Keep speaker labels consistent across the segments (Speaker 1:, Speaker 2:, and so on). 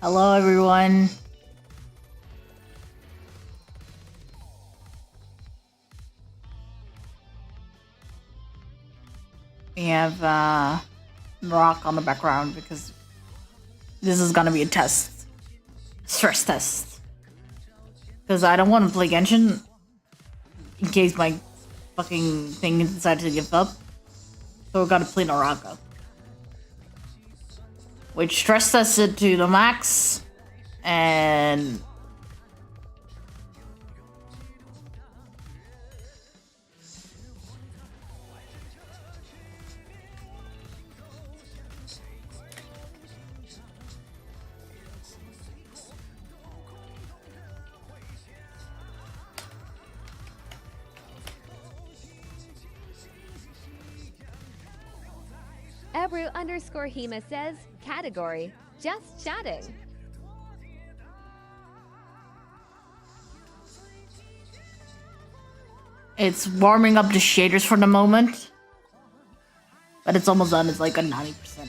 Speaker 1: Hello, everyone. We have Rock on the background because this is gonna be a test, stress test. Because I don't want to play Genshin in case my fucking thing decided to give up. So we gotta play Naraka, which stress tested to the max, and
Speaker 2: Ebru_Hema says, category, just chatting.
Speaker 1: it's warming up the shaders for the moment. But it's almost done. It's like a 90%.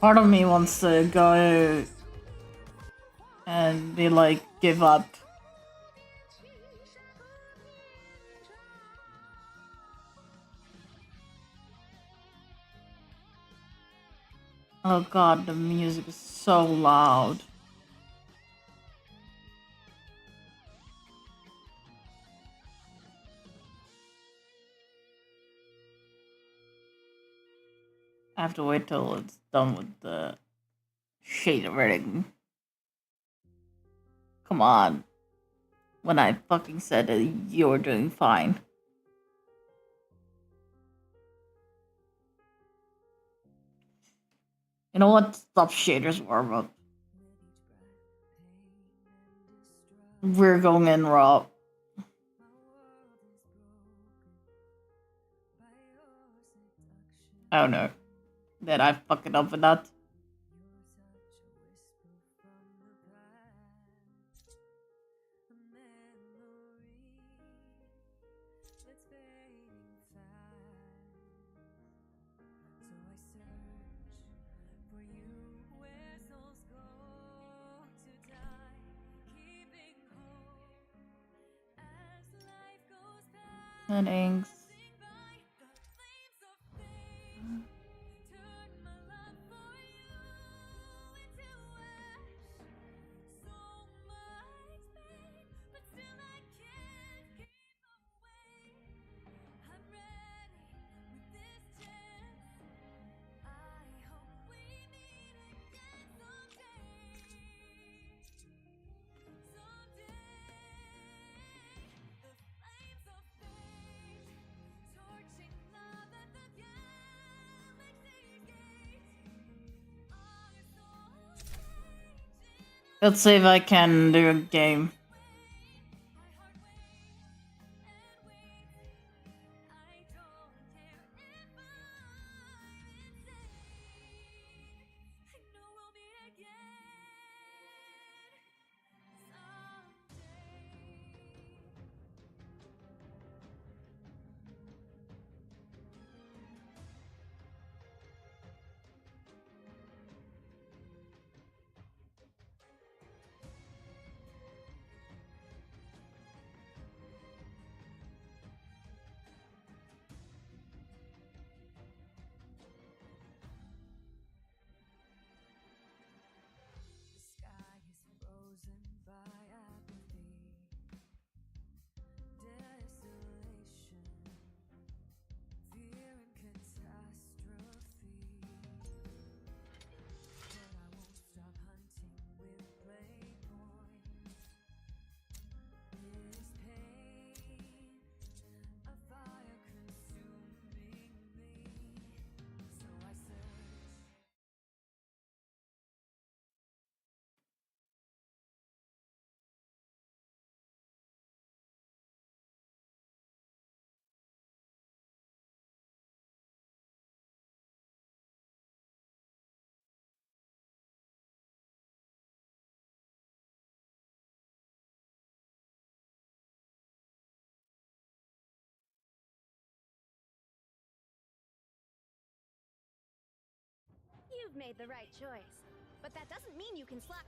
Speaker 1: Part of me wants to go and be like, give up. Oh god, the music is so loud. I have to wait till it's done with the shadering. Come on. When I fucking said that you're doing fine. You know what? Stop shaders warm up. We're going in raw. I don't know. Did I fuck it up with that? Settings. Let's see if I can do a game.
Speaker 3: You've made the right choice. But that doesn't mean you can slap.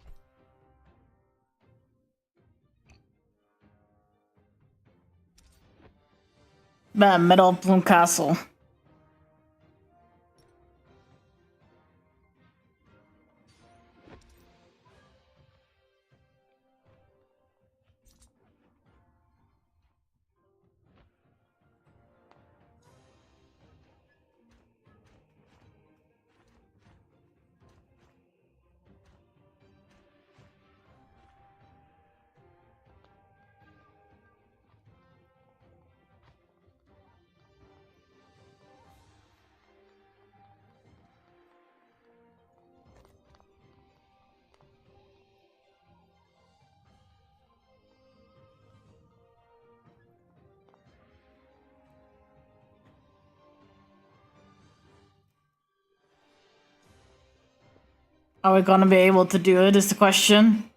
Speaker 1: Metal Bloom Castle. Are we gonna be able to do it is the question.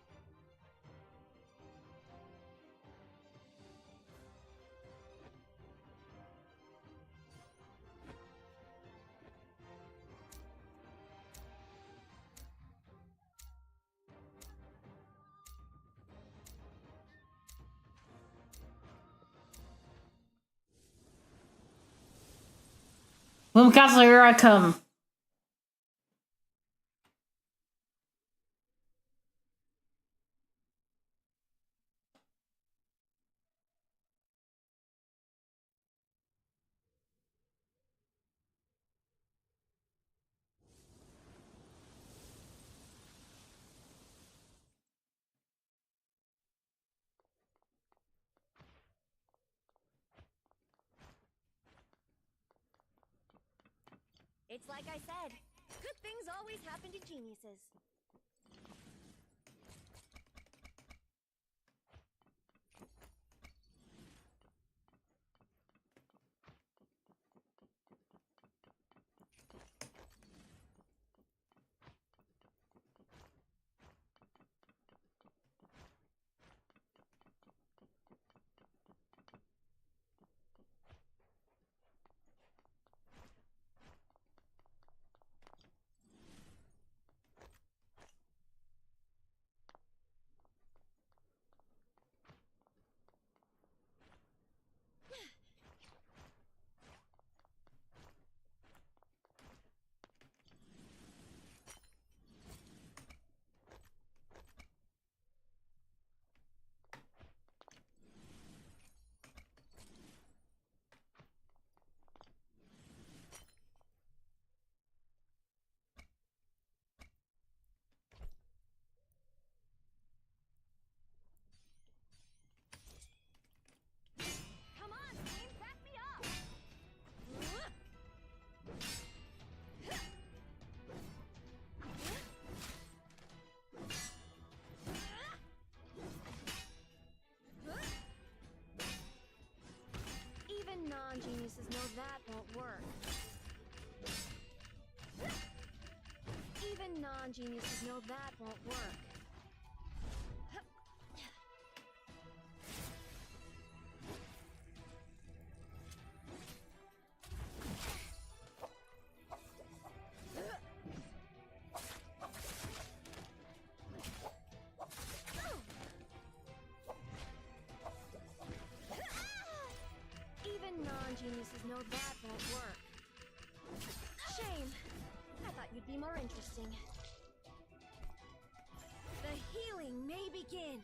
Speaker 1: Bloom Castle, here I come.
Speaker 3: It's like I said, good things always happen to geniuses. Come on, team, back me up! Even non-geniuses know that won't work. Even non-geniuses know that won't work. Even non-geniuses know that won't work. Shame. I thought you'd be more interesting. The healing may begin.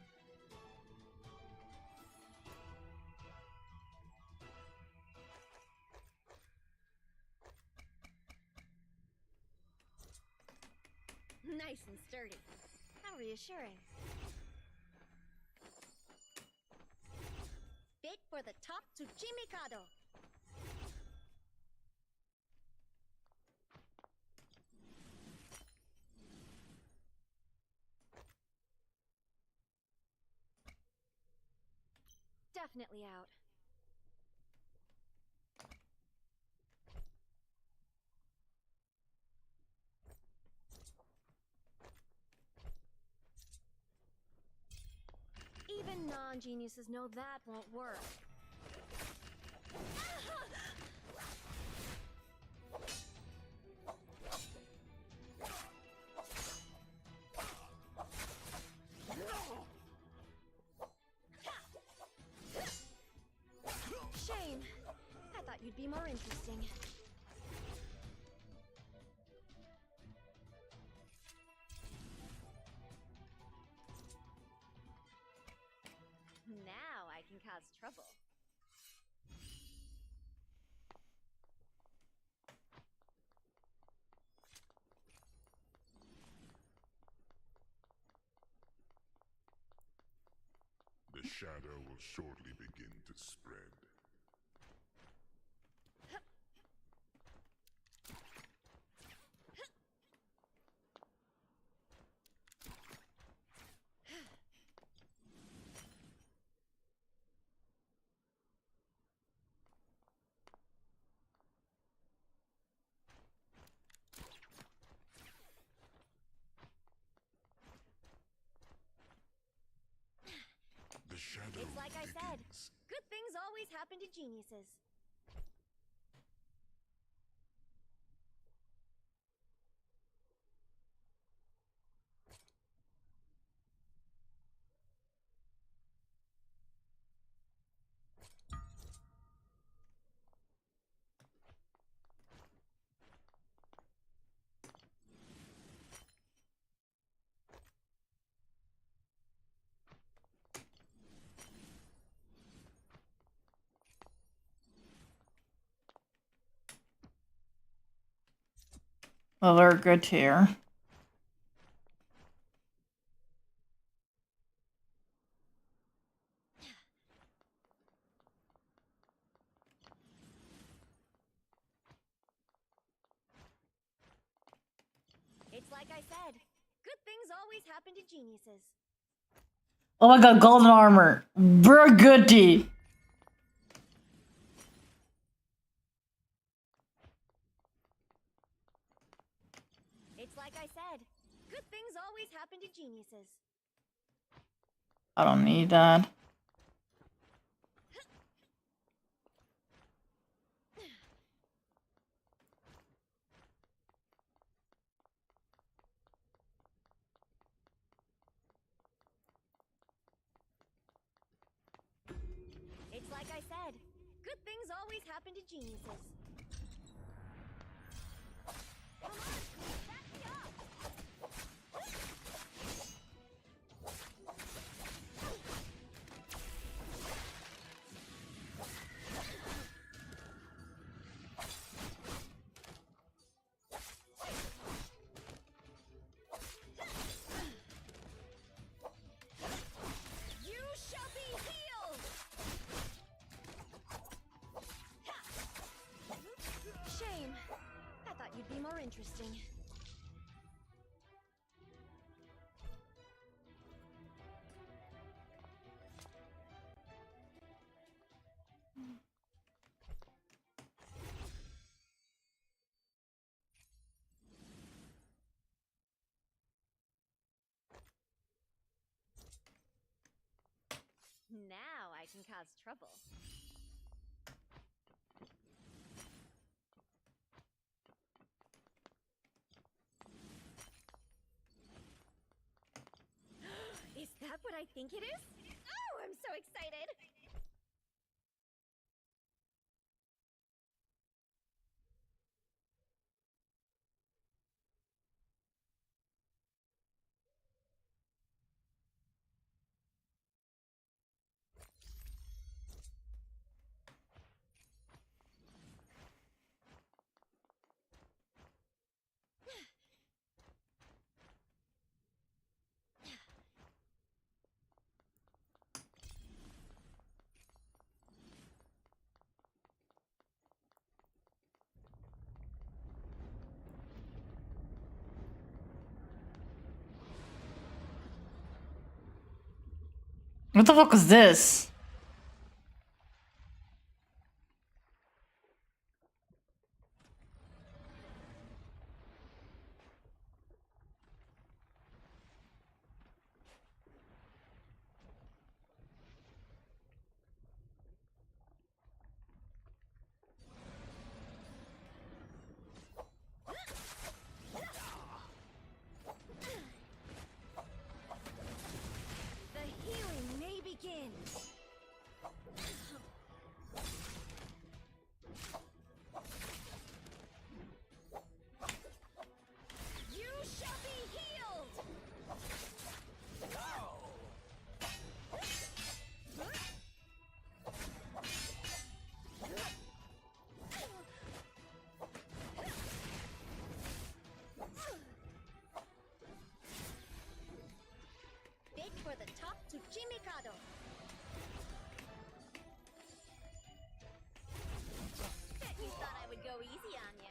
Speaker 3: Nice and sturdy. How reassuring. Bid for the top Tsuchimikado. Definitely out. Even non-geniuses know that won't work. be more interesting.
Speaker 2: Now I can cause trouble.
Speaker 4: The shadow will shortly begin to spread. The shadow
Speaker 3: It's like I said.
Speaker 4: begins.
Speaker 3: Good things always happen to geniuses.
Speaker 1: Well, they're good tier.
Speaker 3: It's like I said. Good things always happen to geniuses.
Speaker 1: Oh my god, golden armor. We're good tea.
Speaker 3: It's like I said. Good things always happen to geniuses.
Speaker 1: I don't need that.
Speaker 3: It's like I said. Good things always happen to geniuses. Come on, back me up! You shall be healed! Shame. I thought you'd be more interesting.
Speaker 2: Now I can cause trouble.
Speaker 3: Is that what I think it is? Oh, I'm so excited!
Speaker 1: What the fuck is this?
Speaker 3: The healing may begin. for the top Tsuchimikado. Bet you thought I would go easy on you.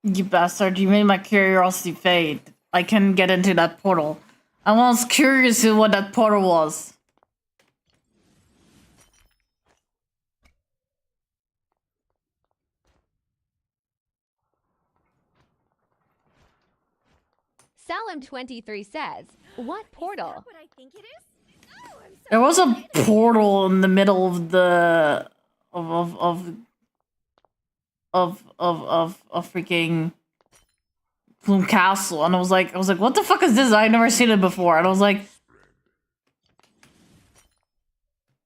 Speaker 1: You bastard, you made my curiosity fade. I can get into that portal. I was curious to what that portal was.
Speaker 2: Salim23 says, what portal?
Speaker 3: Is that what I think it is? Oh, I'm so
Speaker 1: There was a
Speaker 3: excited.
Speaker 1: portal in the middle of the of freaking Plume Castle, and I was like, what the fuck is this? I never seen it before, and I was like,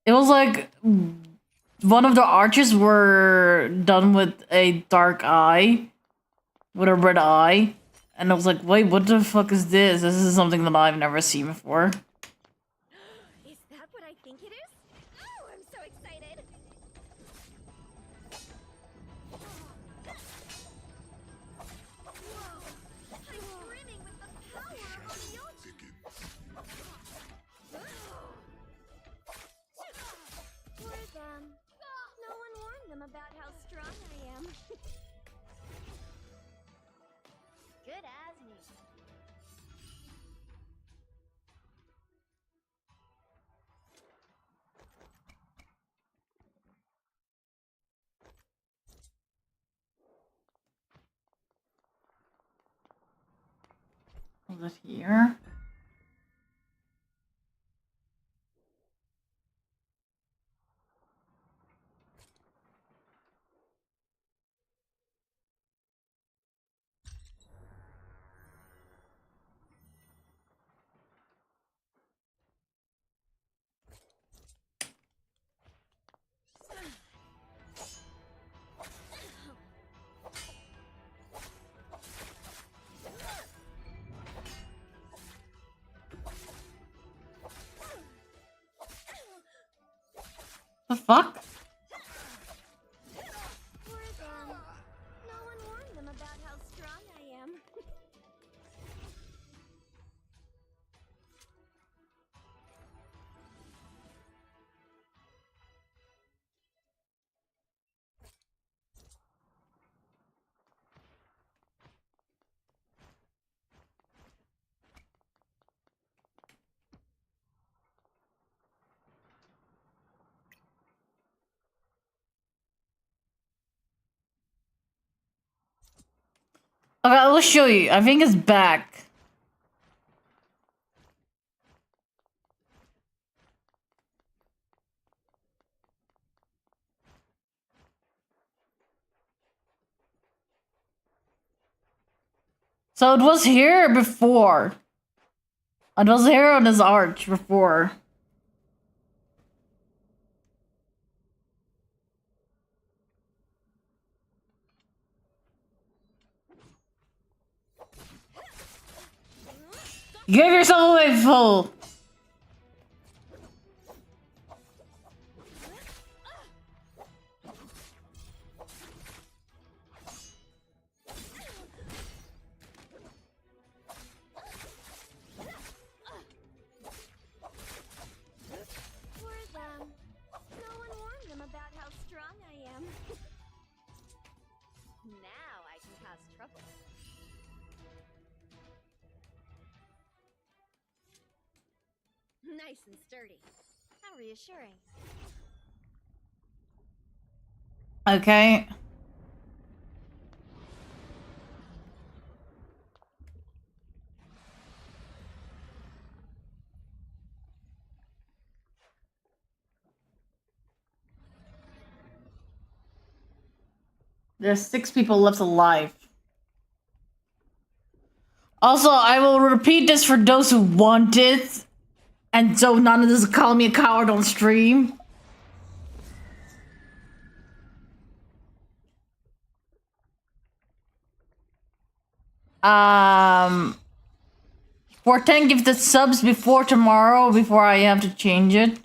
Speaker 1: it was like one of the arches were done with a dark eye, with a red eye, and I was like, wait, what the fuck is this? This is something that I've never seen before.
Speaker 3: Is that what I think it is? Oh, I'm so excited. Whoa. I'm brimming with the power of Onmyoji. Poor them. No one warned them about how strong I am.
Speaker 2: Good as new.
Speaker 1: Was it here? The fuck?
Speaker 3: Poor them. No one warned them about how strong I am.
Speaker 1: Okay, I'll show you. I think it's back. So it was here before. It was here on this arch before. Give yourself away, fool!
Speaker 3: Poor them. No one warned them about how strong I am.
Speaker 2: Now I can cause trouble.
Speaker 3: Nice and sturdy. How reassuring.
Speaker 1: Okay. There's 6 people left alive. Also, I will repeat this for those who want it, and so none of this call me a coward on stream. For 10 gifted subs before tomorrow, before I have to change it.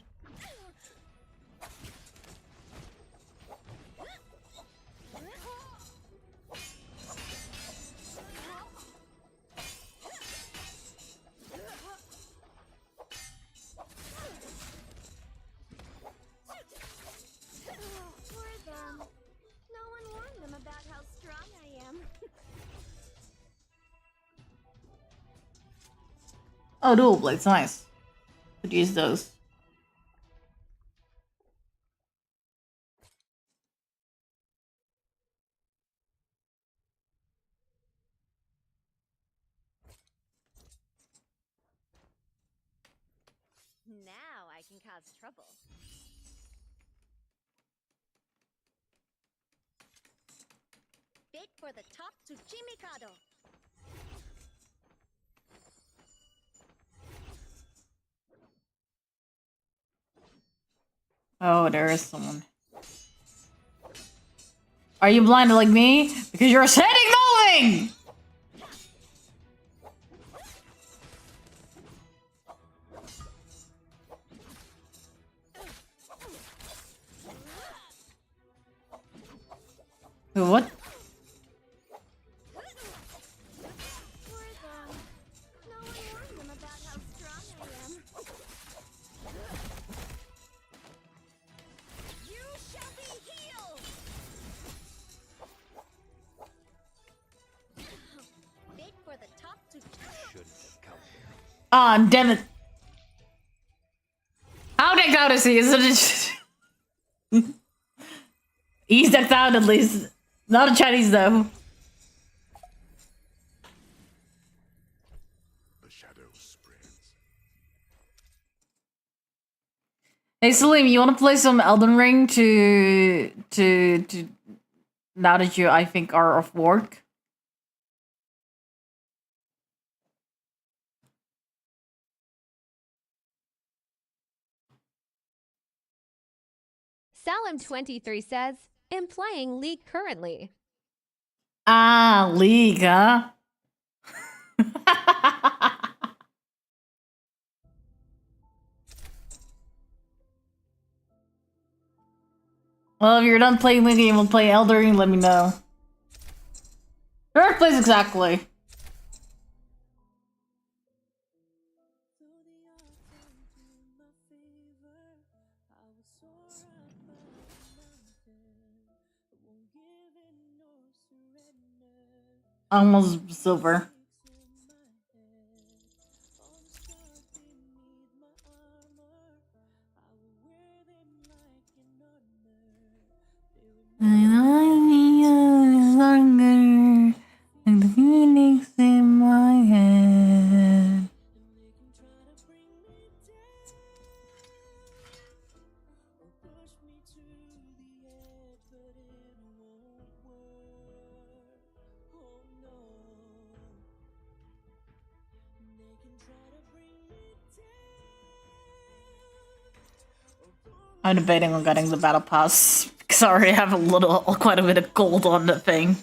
Speaker 3: Poor them. No one warned them about how strong I am.
Speaker 1: Oh, dual blades, nice. Could use those.
Speaker 2: Now I can cause trouble.
Speaker 3: Bait for the top Tsuchimikado.
Speaker 1: Oh, there is someone. Are you blinded like me? Because you're setting moving! What?
Speaker 3: Poor them. No one warned them about how strong I am. You shall be healed! Bait for the top to
Speaker 1: Ah, damn it. How decked out is he? Is it? He's decked out at least. Not a Chinese though.
Speaker 4: The shadow spreads.
Speaker 1: Hey Salim, you wanna play some Elden Ring to now that you I think are off work?
Speaker 2: Salim23 says, am playing League currently.
Speaker 1: Ah, League, huh? Well, if you're done playing League and we'll play Elden Ring, let me know. Where plays exactly? Almost silver. Longer, and the feelings in my head. I'm debating on getting the battle pass because I already have quite a bit of gold on the thing.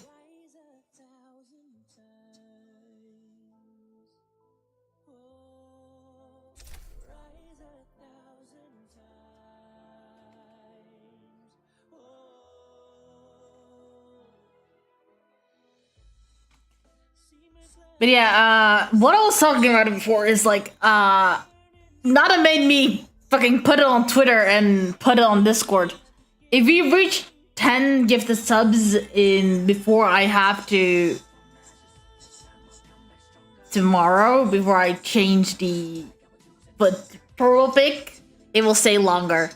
Speaker 1: But yeah, what I was talking about before is like, Nada made me fucking put it on Twitter and put it on Discord. If we reach 10 gifted subs in before I have to tomorrow, before I change the purple pick, it will stay longer.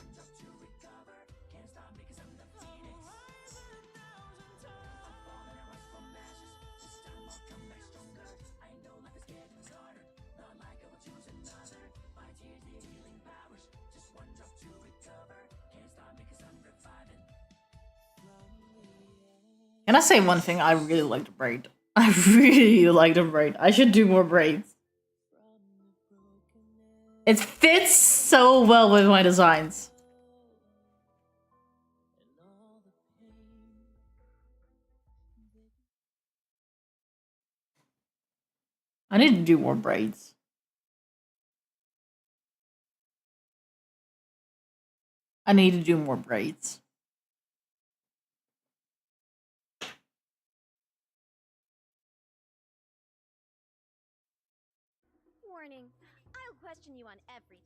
Speaker 1: Can I say one thing? I really like the braid. I really like the braid. I should do more braids. It fits so well with my designs. I need to do more braids. I need to do more braids.
Speaker 3: Warning, I'll question you on everything.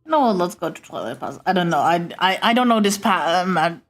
Speaker 1: No, let's go to Twilight Pass. I don't know. I don't know this path.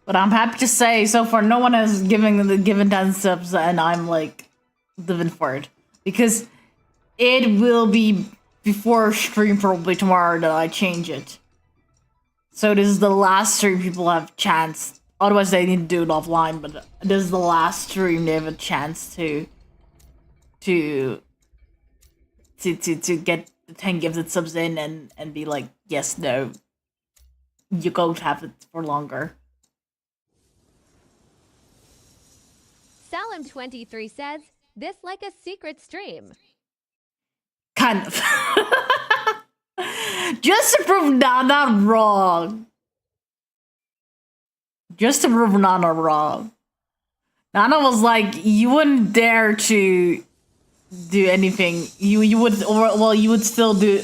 Speaker 1: But I'm happy to say, so far, no one has given 10 subs, and I'm like living for it because it will be before stream probably tomorrow that I change it. So this is the last stream people have chance. Otherwise, they need to do it offline. But this is the last stream they have a chance to get the 10 gifted subs in and be like, yes, no, you don't have it for longer.
Speaker 2: Salim23 says, this like a secret stream.
Speaker 1: Kind of. Just to prove Nana wrong. Just to prove Nana wrong. Nana was like, you wouldn't dare to do anything. You would, or well, you would still do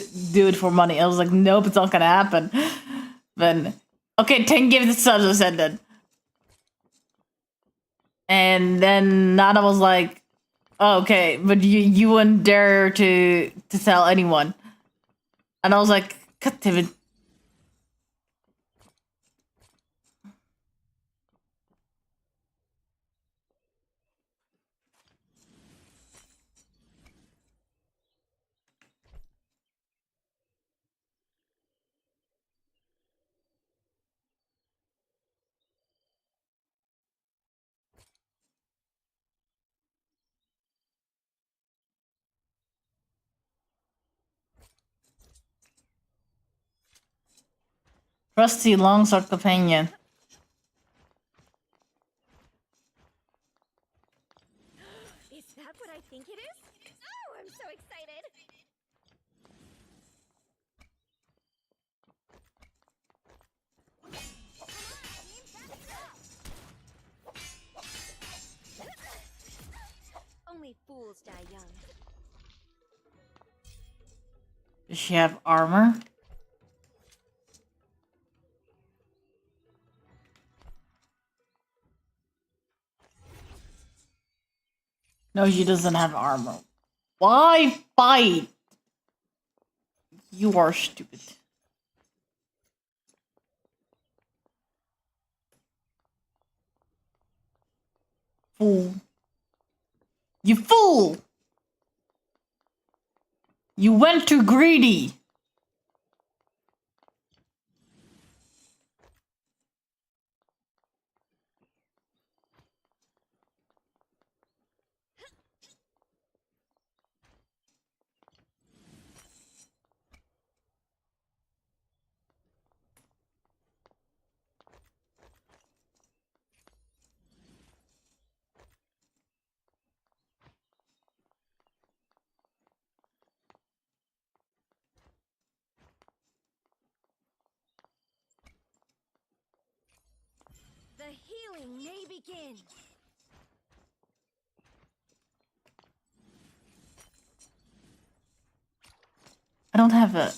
Speaker 1: it for money. I was like, nope, it's not gonna happen. Then, okay, 10 gifted subs, I said that. And then Nana was like, oh, okay, but you wouldn't dare to tell anyone. And I was like, God damn it. Rusty longsword companion.
Speaker 3: Is that what I think it is? Oh, I'm so excited! Only fools die young.
Speaker 1: Does she have armor? No, she doesn't have armor. Why fight? You are stupid. Fool. You fool! You went too greedy.
Speaker 3: The healing may begin.
Speaker 1: I don't have a...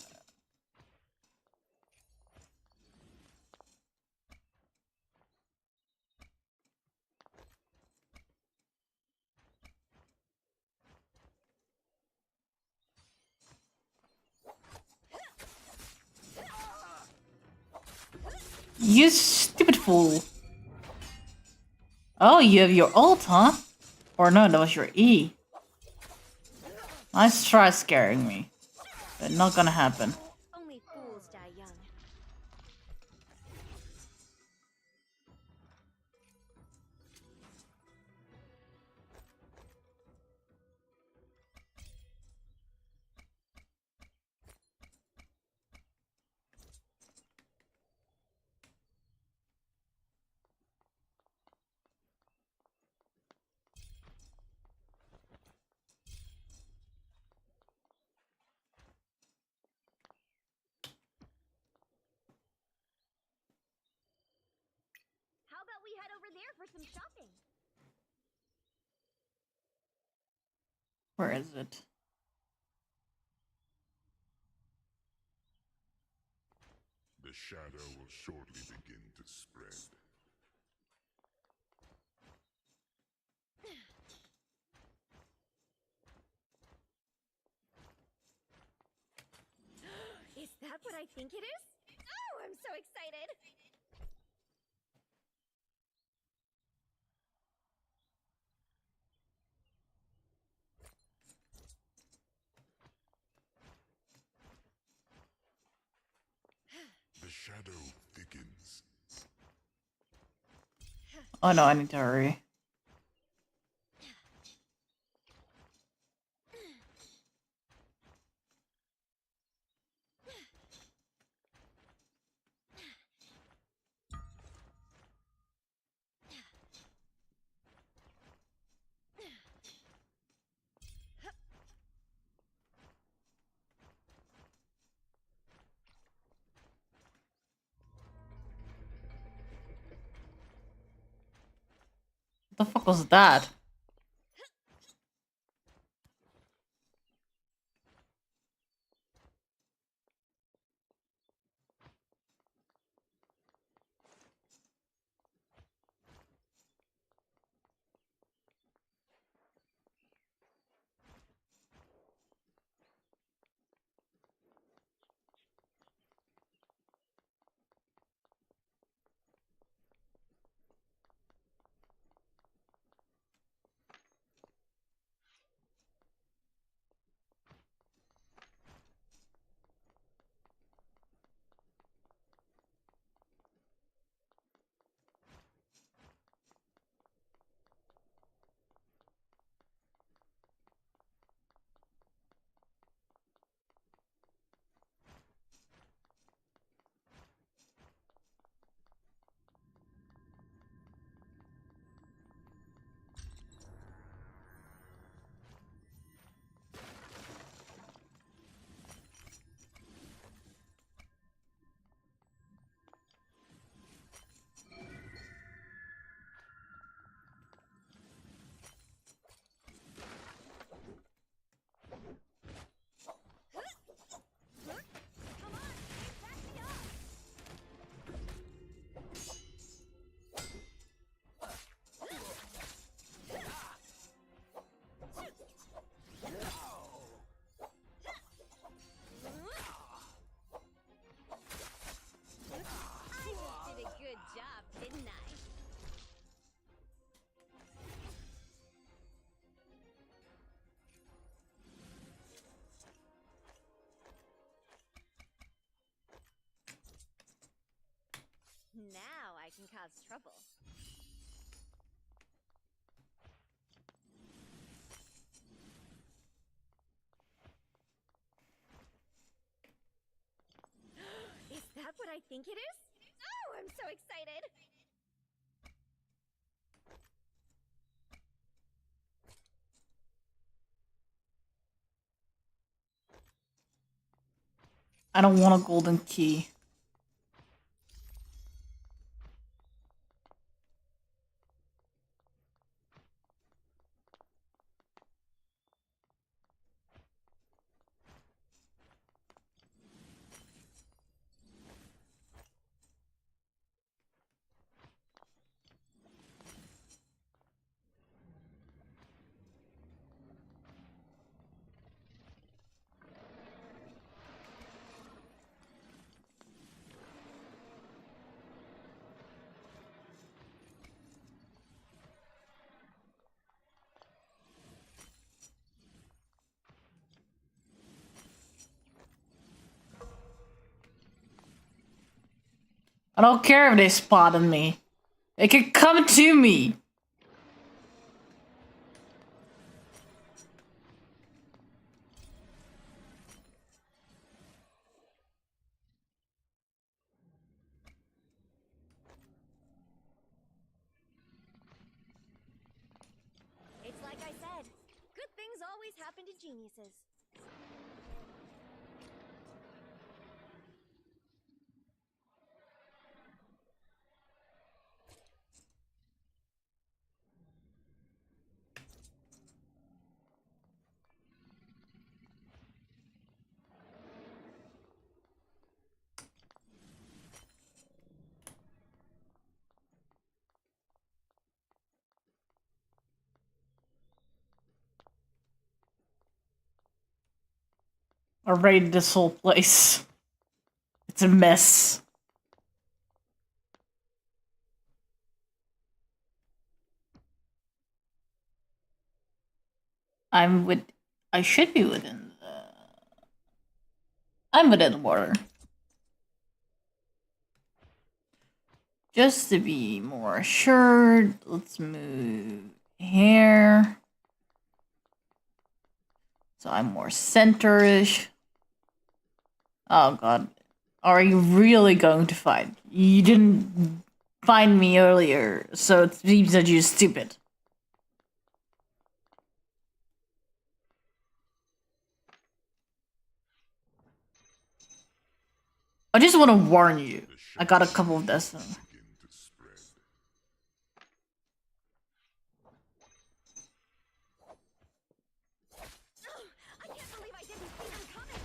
Speaker 1: You stupid fool. Oh, you have your ult, huh? Or no, that was your E. Nice try scaring me. But not gonna happen.
Speaker 3: Only fools die young. How about we head over there for some shopping?
Speaker 1: Where is it?
Speaker 4: The shadow will shortly begin to spread.
Speaker 3: Is that what I think it is? Oh, I'm so excited!
Speaker 4: The shadow thickens.
Speaker 1: Oh no, I need to hurry. What the fuck was that?
Speaker 3: Come on, back me up! I just did a good job, didn't I? Now I can cause trouble. Is that what I think it is? Oh, I'm so excited!
Speaker 1: I don't want a golden key. I don't care if they spotted me. They can come to me.
Speaker 3: It's like I said, good things always happen to geniuses.
Speaker 1: I raided this whole place. It's a mess. I should be within the... I'm within the water. Just to be more assured, let's move here. So I'm more center-ish. Oh god. Are you really going to fight? You didn't find me earlier, so it seems that you're stupid. I just want to warn you. I got a couple of this.
Speaker 4: Begin to spread.
Speaker 3: I can't believe I didn't see them coming.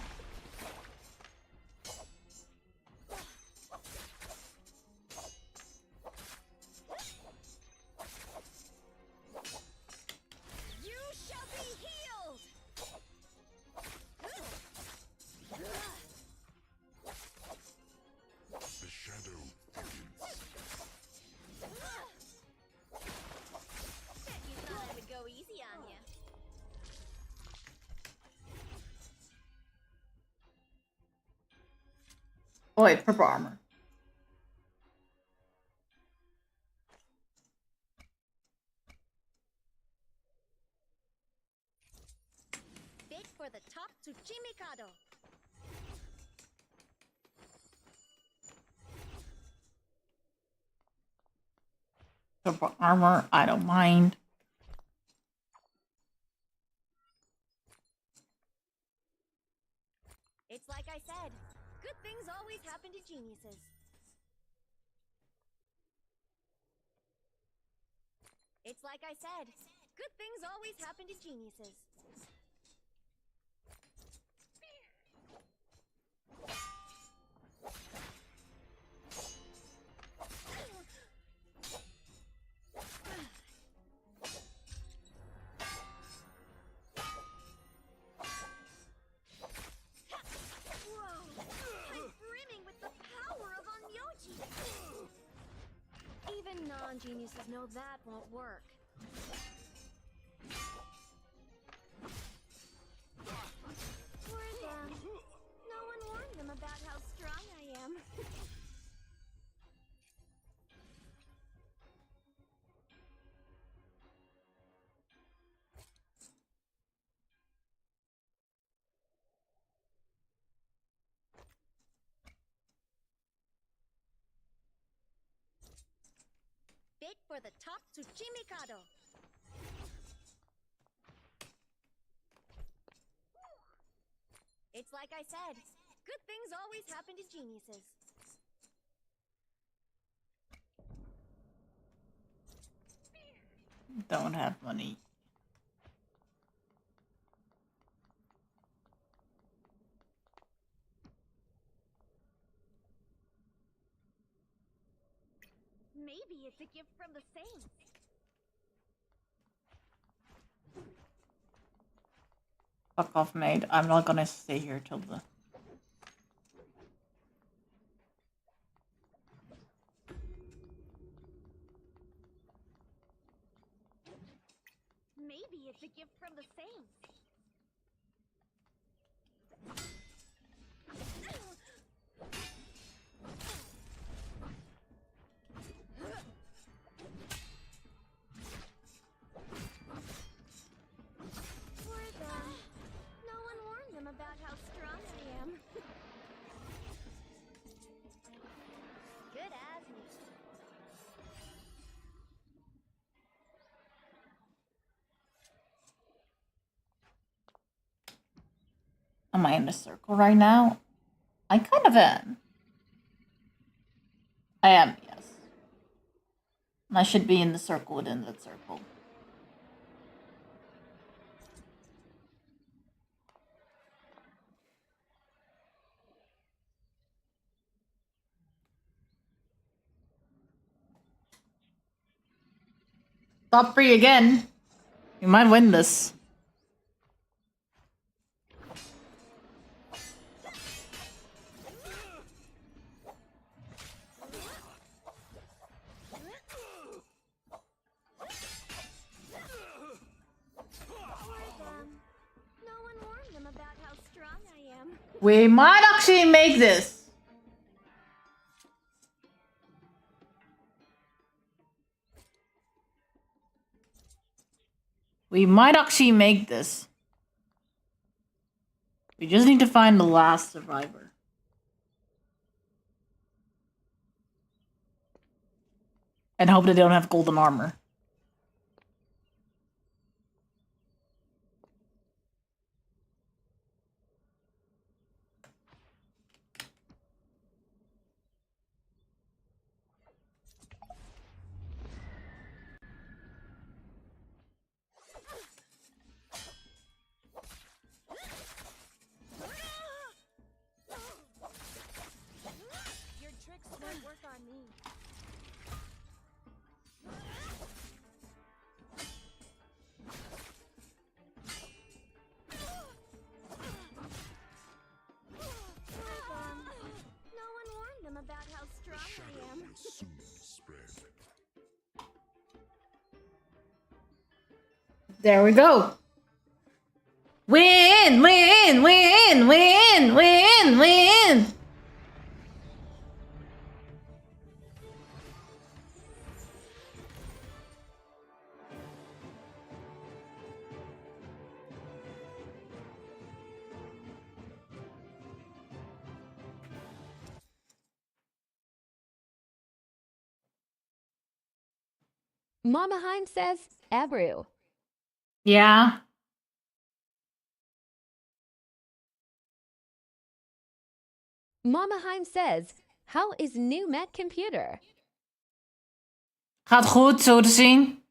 Speaker 3: You shall be healed.
Speaker 4: The shadow begins.
Speaker 3: Bet you thought I would go easy on you.
Speaker 1: Oh wait, purple armor.
Speaker 3: Bid for the top Tsuchimikado.
Speaker 1: Purple armor, I don't mind.
Speaker 3: It's like I said, good things always happen to geniuses. It's like I said, good things always happen to geniuses. Whoa! I'm brimming with the power of Onmyoji! Even non-geniuses know that won't work. Poor them. No one warned them about how strong I am. Bid for the top Tsuchimikado. It's like I said, good things always happen to geniuses.
Speaker 1: Don't have money.
Speaker 3: Maybe it's a gift from the saints.
Speaker 1: Fuck off, maid. I'm not gonna stay here till the...
Speaker 3: Maybe it's a gift from the saints.
Speaker 1: Am I in the circle right now? I kind of am. I am, yes. And I should be in the circle within that circle. Top 3 again. You might win this.
Speaker 3: No one warned them about how strong I am.
Speaker 1: We might actually make this. We might actually make this. We just need to find the last survivor. And hope that they don't have golden armor.
Speaker 3: Your tricks won't work on me. No one warned them about how strong I
Speaker 4: Shadow
Speaker 3: am.
Speaker 4: will soon spread.
Speaker 1: There we go. Win! Win! Win! Win! Win! Win!
Speaker 2: Mama Heim says, Ebru.
Speaker 1: Yeah.
Speaker 2: Mama Heim says, how is new Mac computer?
Speaker 1: Gaat goed, zo te zien.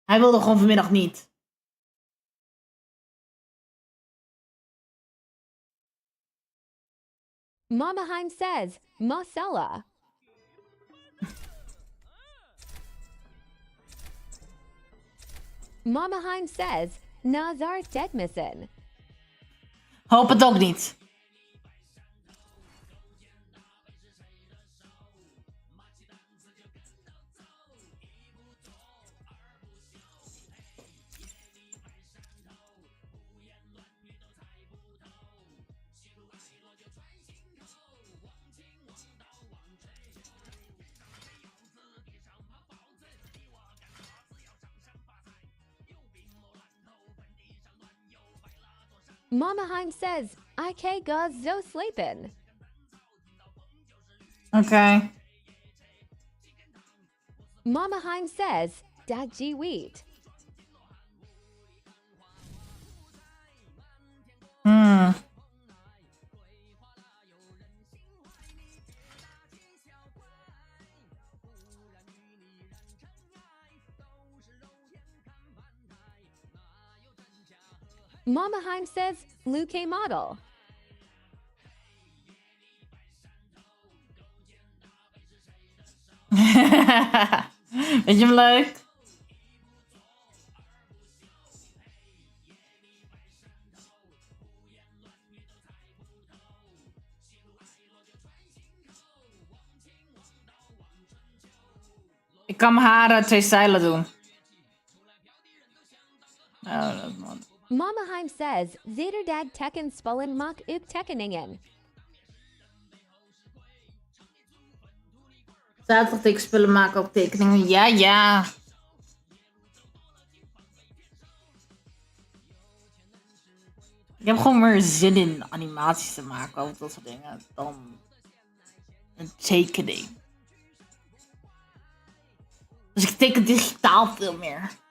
Speaker 1: Hij wilde gewoon vanmiddag niet.
Speaker 2: Mama Heim says, Marcella. Mama Heim says, Nazar Dedmissen.
Speaker 1: Hoop het ook niet.
Speaker 2: Mama Heim says, IK goes zo sleepin'.
Speaker 1: Okay.
Speaker 2: Mama Heim says, Dagji wheat. Mama Heim says, Luke model.
Speaker 1: Vind je hem leuk? Ik kan mijn haren 2 stijlen doen. Oh, dat is mooi.
Speaker 2: Mama Heim says, Zederdad Tekken Spullen Mak Uk Tekkeningen.
Speaker 1: Zaterdag ik spullen maken op tekeningen. Ja, ja. Ik heb gewoon meer zin in animaties te maken over dat soort dingen dan een tekening. Dus ik teken digitaal veel meer.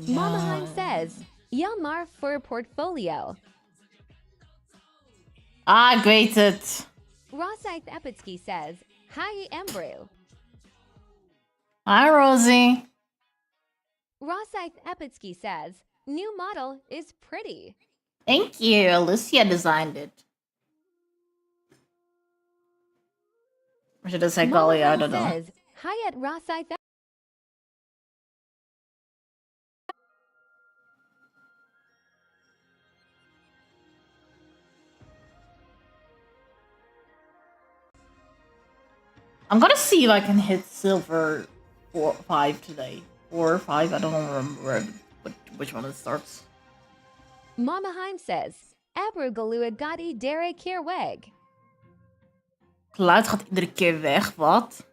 Speaker 2: Mama Heim says, Yamar for portfolio.
Speaker 1: I graded.
Speaker 2: Rosyth Epitsky says, Hi Embrew.
Speaker 1: Hi, Rosie.
Speaker 2: Rosyth Epitsky says, New model is pretty.
Speaker 1: Thank you. Alicia designed it. Or should I say
Speaker 2: Mama
Speaker 1: Golly? I
Speaker 2: Heim
Speaker 1: don't know.
Speaker 2: says, Hi at Rosyth.
Speaker 1: I'm gonna see if I can hit silver 5 today. 4 or 5, I don't remember which one it starts.
Speaker 2: Mama Heim says, Ebru galua gadi dere kirweg.
Speaker 1: Geluid gaat iedere keer weg, wat?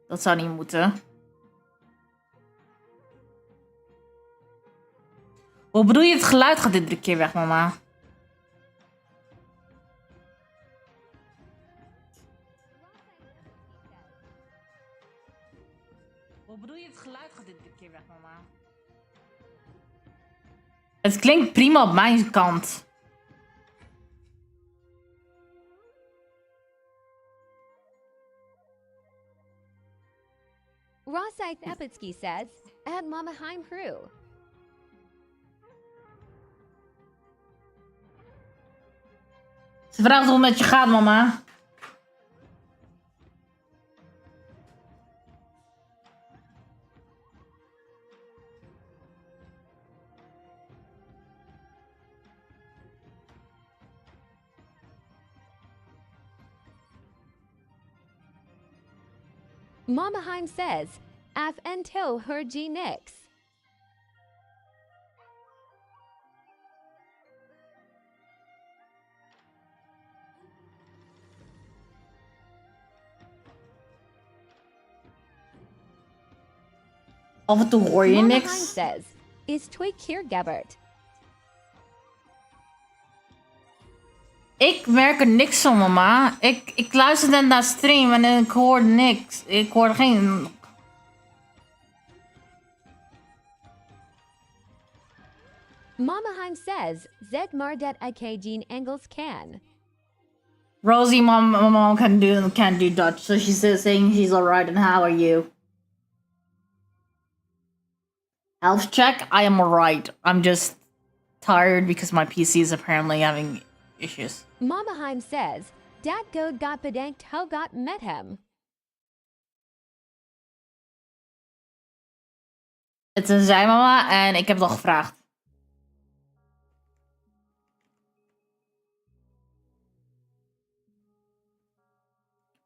Speaker 1: Dat zou niet moeten. Hoe bedoel je het geluid gaat iedere keer weg, mama? Hoe bedoel je het geluid gaat iedere keer weg, mama? Het klinkt prima op mijn kant.
Speaker 2: Rosyth Epitsky says, Add Mama Heim crew.
Speaker 1: Ze vraagt hoe het met je gaat, mama.
Speaker 2: Mama Heim says, Af ento her G nix.
Speaker 1: Af en toe hoor je
Speaker 2: Mama Heim
Speaker 1: niks.
Speaker 2: says, Is Twig hier Gabbert?
Speaker 1: Ik merk er niks van, mama. Ik luister net naar stream en ik hoor niks. Ik hoor geen...
Speaker 2: Mama Heim says, Zed Mardet Akajin Engels can.
Speaker 1: Rosie, mom can't do Dutch, so she's saying she's alright. And how are you? Health check. I am alright. I'm just tired because my PC is apparently having issues.
Speaker 2: Mama Heim says, Dat God got bedankt how got met him.
Speaker 1: Het is een zij, mama, en ik heb het al gevraagd.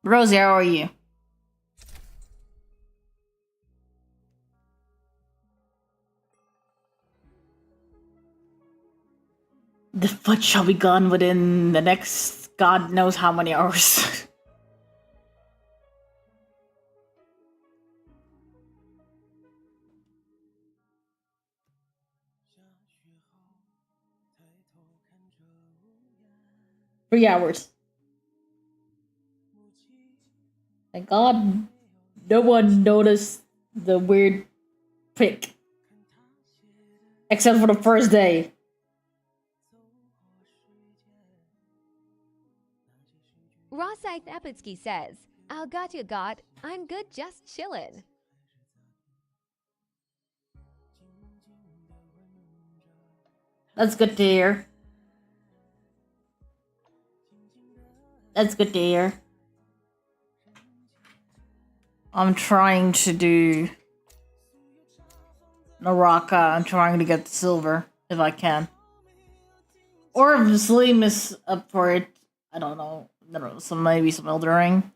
Speaker 1: Rosie, how are you? The foot shall be gone within the next God knows how many hours. Three hours. Thank God no one noticed the weird prick. Except for the first day.
Speaker 2: Rosyth Epitsky says, I'll got you got, I'm good just chillin'.
Speaker 1: That's good to hear. That's good to hear. I'm trying to do Naraka. I'm trying to get the silver if I can. Or if Slim is up for it. I don't know. Maybe some Elden Ring.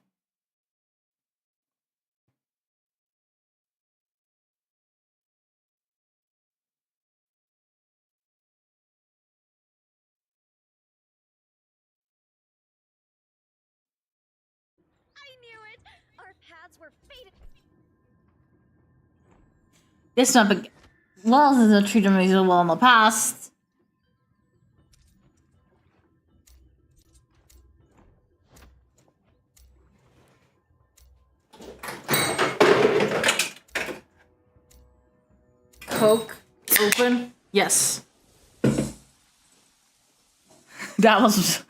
Speaker 3: I knew it! Our paths were fated.
Speaker 1: This map, well, since I treated me so well in the past. Coke open? Yes. That was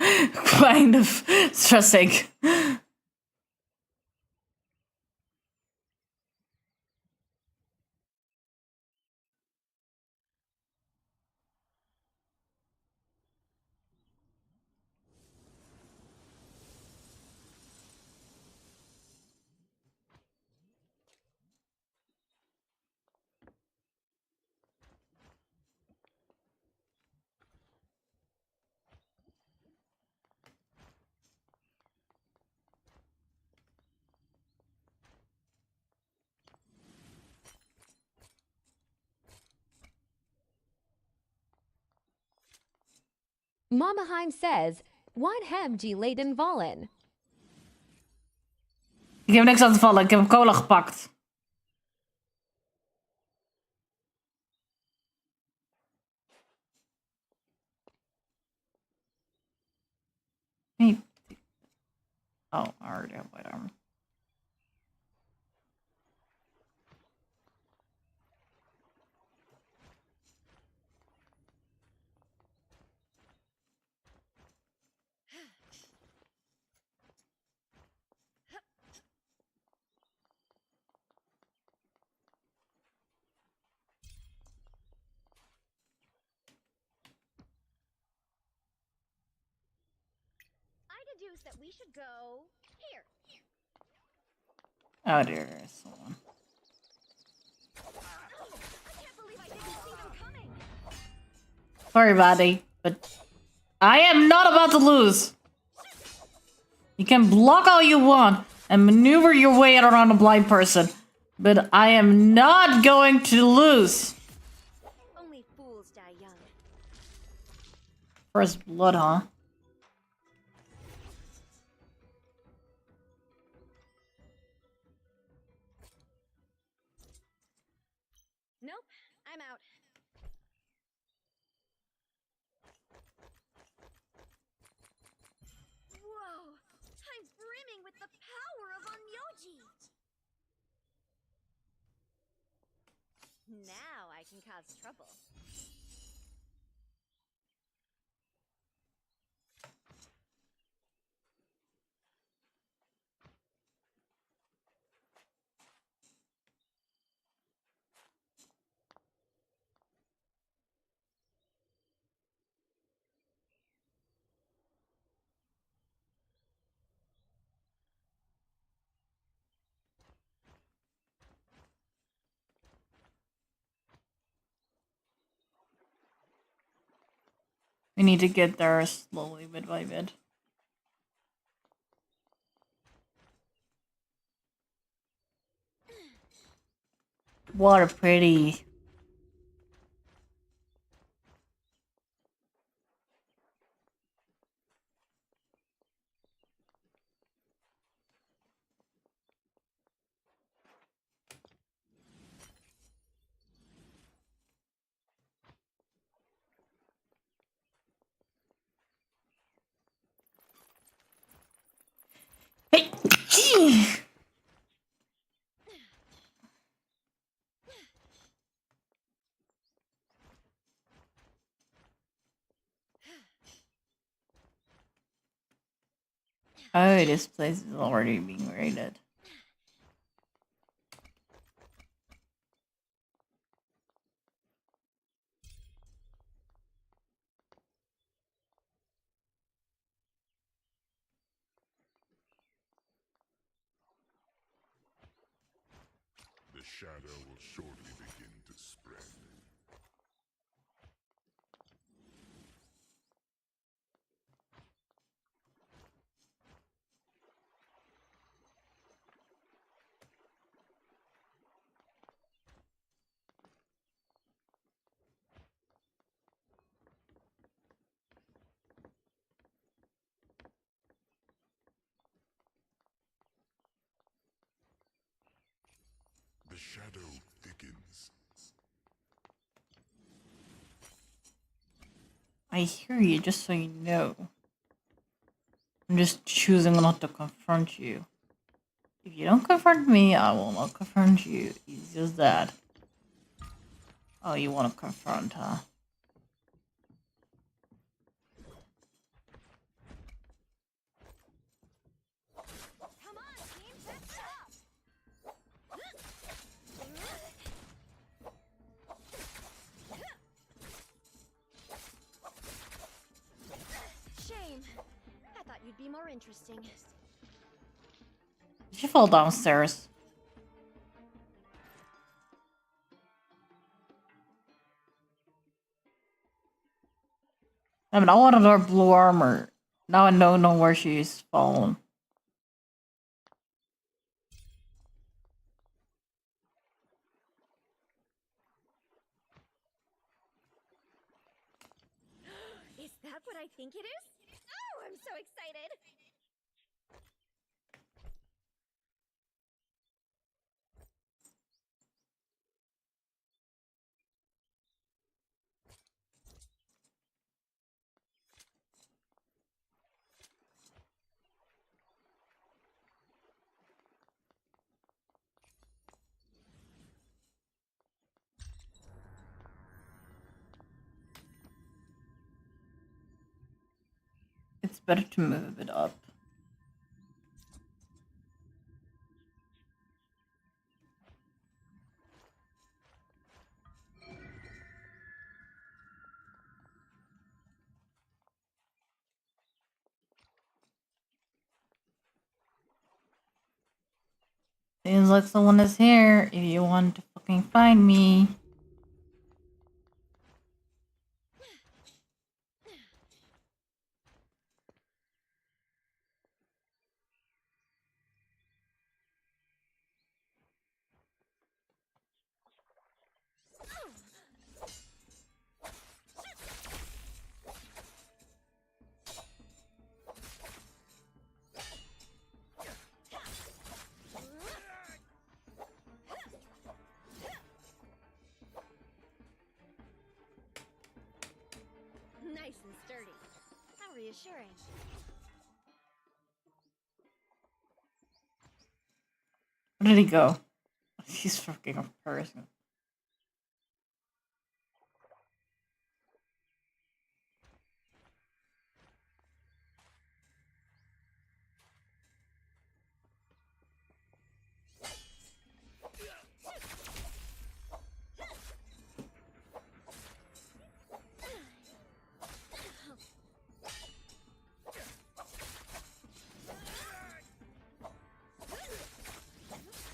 Speaker 1: kind of stressing.
Speaker 2: Mama Heim says, wat heb je leden vallen?
Speaker 1: Ik heb niks aan te vallen, ik heb cola gepakt. Nee. Oh, I already have white armor.
Speaker 3: I deduce that we should go here.
Speaker 1: Oh dear, there's someone.
Speaker 3: I can't believe I didn't see them coming.
Speaker 1: Sorry, buddy, but I am not about to lose. You can block all you want and maneuver your way around a blind person, but I am not going to lose.
Speaker 3: Only fools die young.
Speaker 1: First blood, huh?
Speaker 3: Nope, I'm out. Whoa! I'm brimming with the power of Onmyoji! Now I can cause trouble.
Speaker 1: We need to get there slowly, bit by bit. What a pretty. Hey! Oh, this place is already being raided.
Speaker 4: The shadow will shortly begin to spread. The shadow thickens.
Speaker 1: I hear you, just so you know. I'm just choosing not to confront you. If you don't confront me, I will not confront you. Easy as that. Oh, you want to confront, huh?
Speaker 3: Come on, team, catch up! Shame. I thought you'd be more interesting.
Speaker 1: Did you fall downstairs? I mean, I wanted her blue armor. Now I don't know where she's fallen.
Speaker 3: Is that what I think it is? Oh, I'm so excited!
Speaker 1: It's better to move it up. Seems like someone is here. If you want to fucking find me.
Speaker 3: Nice and sturdy. How reassuring.
Speaker 1: Where did he go? He's fucking a person.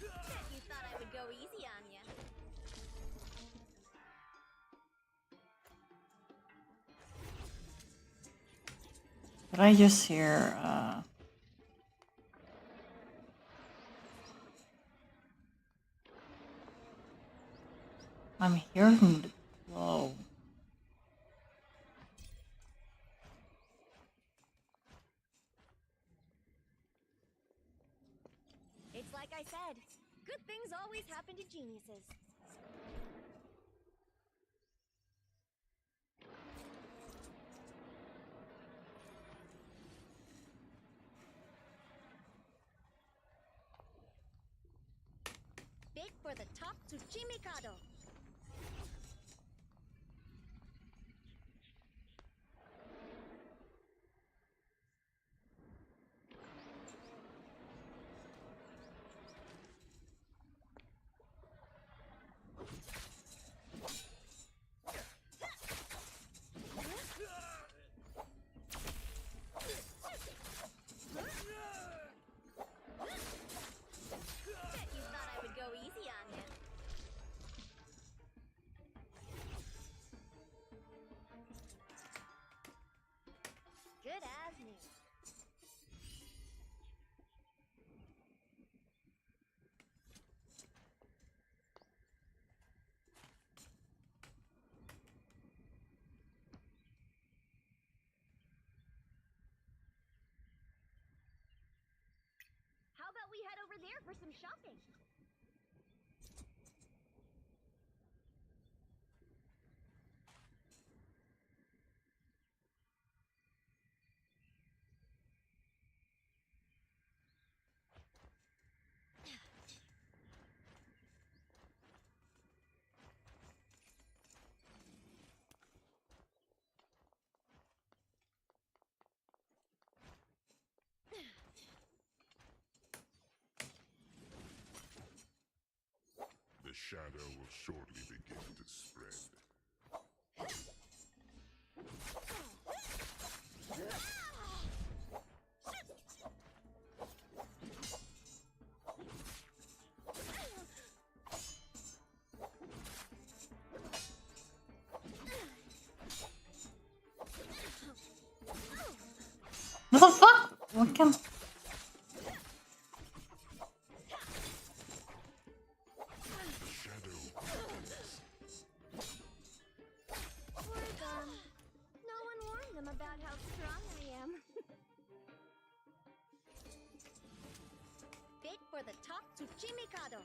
Speaker 3: Bet you thought I would go easy on ya.
Speaker 1: Did I just hear, I'm hearing the glow.
Speaker 3: It's like I said, good things always happen to geniuses. Big for the top Tsuchimikado. Bet you thought I would go easy on ya. Good as new. How about we head over there for some shopping?
Speaker 4: shadow will shortly begin to spread.
Speaker 1: What the fuck? What can...
Speaker 3: Poor them. No one warned them about how strong I am. Bid for the top Tsuchimikado.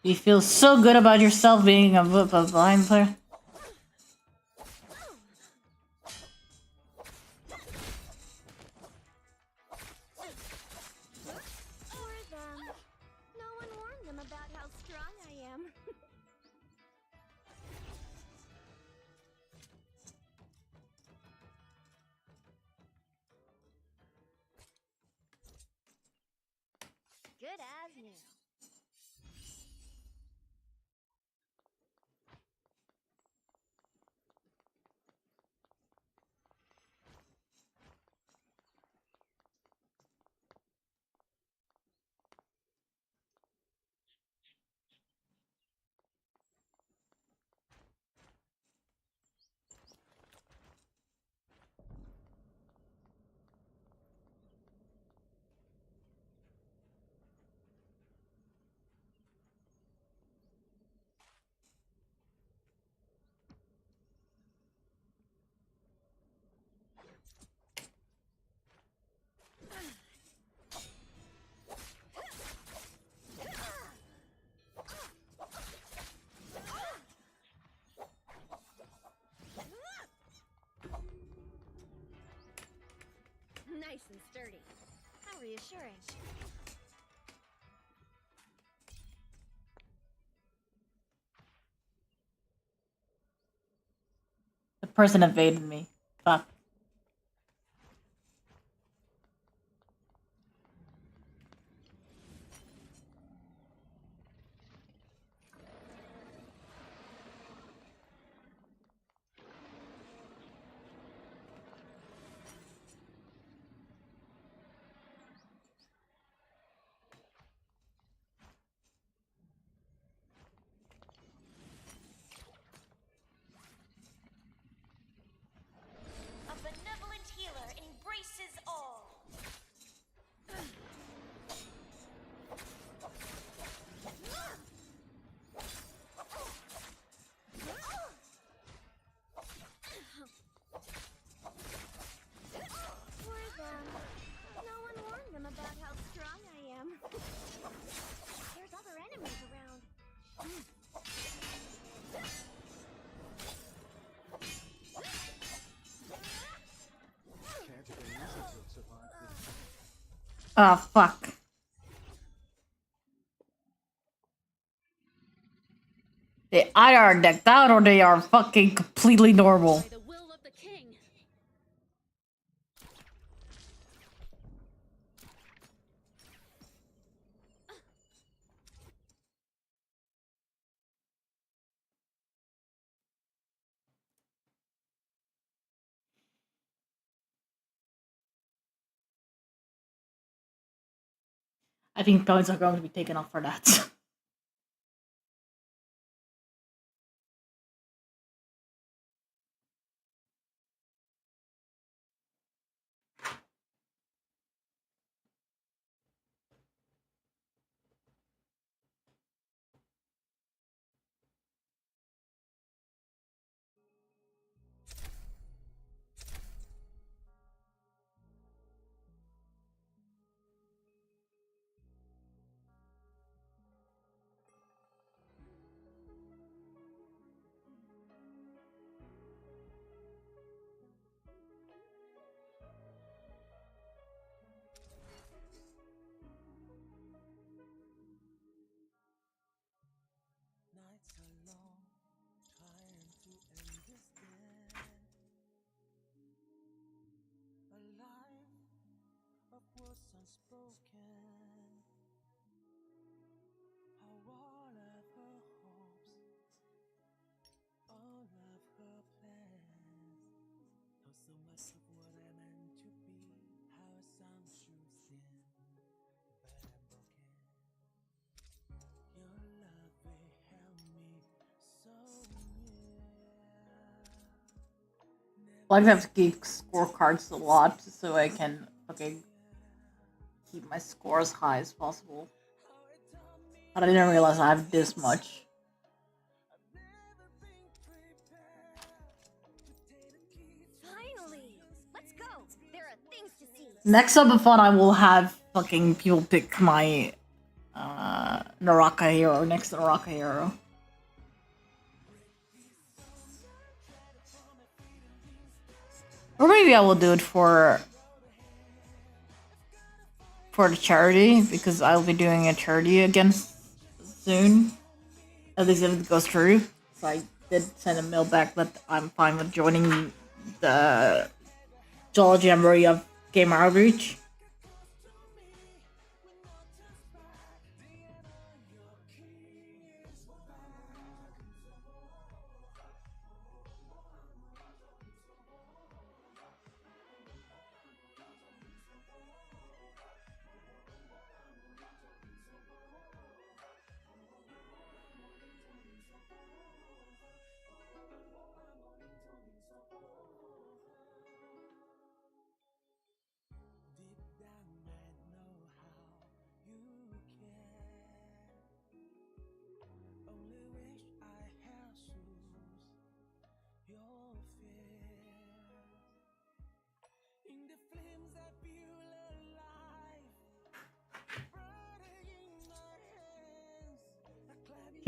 Speaker 1: You feel so good about yourself being a blind player.
Speaker 3: Poor them. No one warned them about how strong I am. Good as new. Nice and sturdy. How reassuring.
Speaker 1: The person evaded me. Fuck.
Speaker 3: A benevolent healer embraces all. Poor them. No one warned them about how strong I am. There's other enemies around.
Speaker 1: Ah, fuck. They either are decked out or they are fucking completely normal.
Speaker 3: The will of the king.
Speaker 1: I think points are going to be taken off for that. I like to have geek scorecards a lot so I can keep my score as high as possible. But I didn't realize I have this much.
Speaker 3: Finally! Let's go! There are things to see!
Speaker 1: Next subathon, I will have fucking people pick my Naraka hero, next Naraka hero. Or maybe I will do it for the charity, because I'll be doing a charity again soon. At least if it goes through. So I did send a mail back that I'm fine with joining the Geology Jamboree of Game Outreach.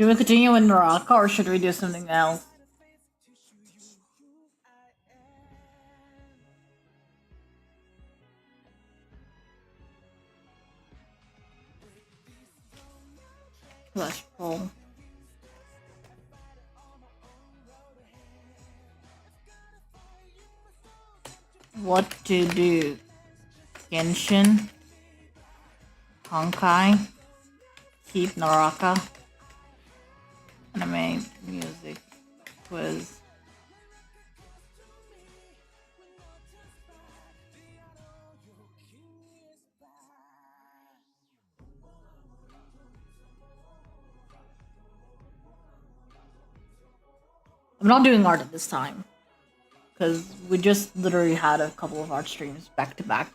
Speaker 1: Should we continue with Naraka or should we do something else? Flash pull. What to do? Genshin, Honkai, keep Naraka, anime, music, quiz. I'm not doing art at this time because we just literally had a couple of art streams back to back,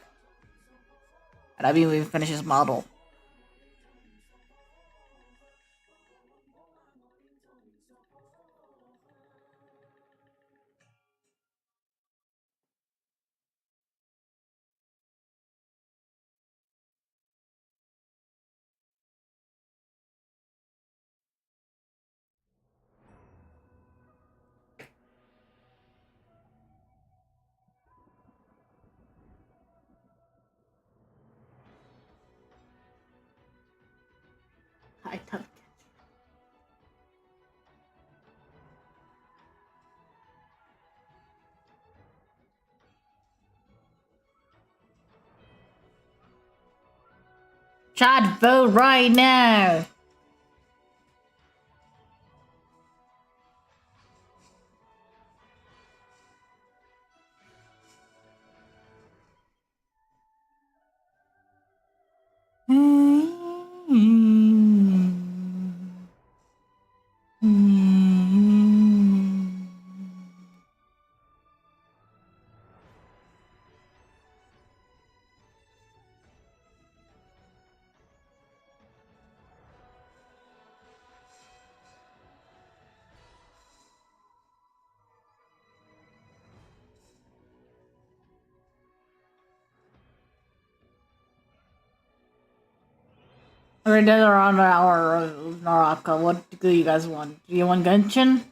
Speaker 1: and I mean we finished his model. I thought. Chat, vote right now. We're done around an hour of Naraka. What do you guys want? Do you want Genshin?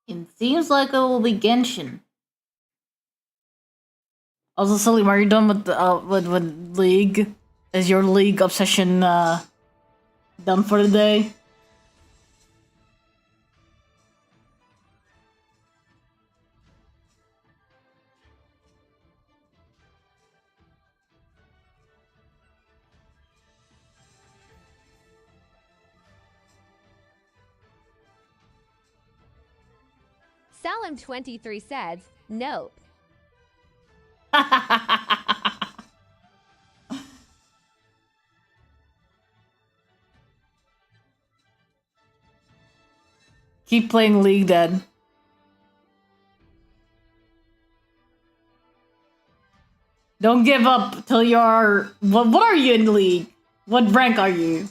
Speaker 1: It seems like it will be Genshin. Also, Salim, are you done with the with League? Is your League obsession done for the day?
Speaker 2: Salim23 says, nope.
Speaker 1: Keep playing League then. Don't give up till you're... What are you in League? What rank are you?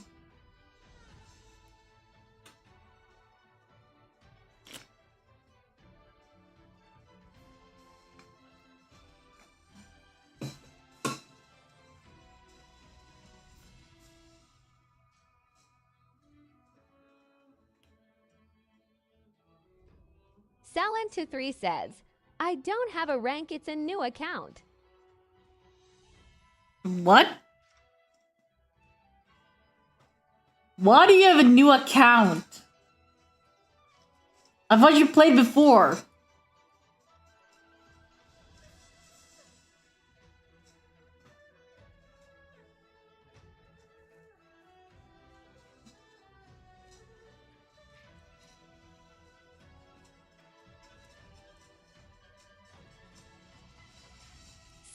Speaker 2: Salim23 says, I don't have a rank, it's a new account.
Speaker 1: What? Why do you have a new account? I thought you played before.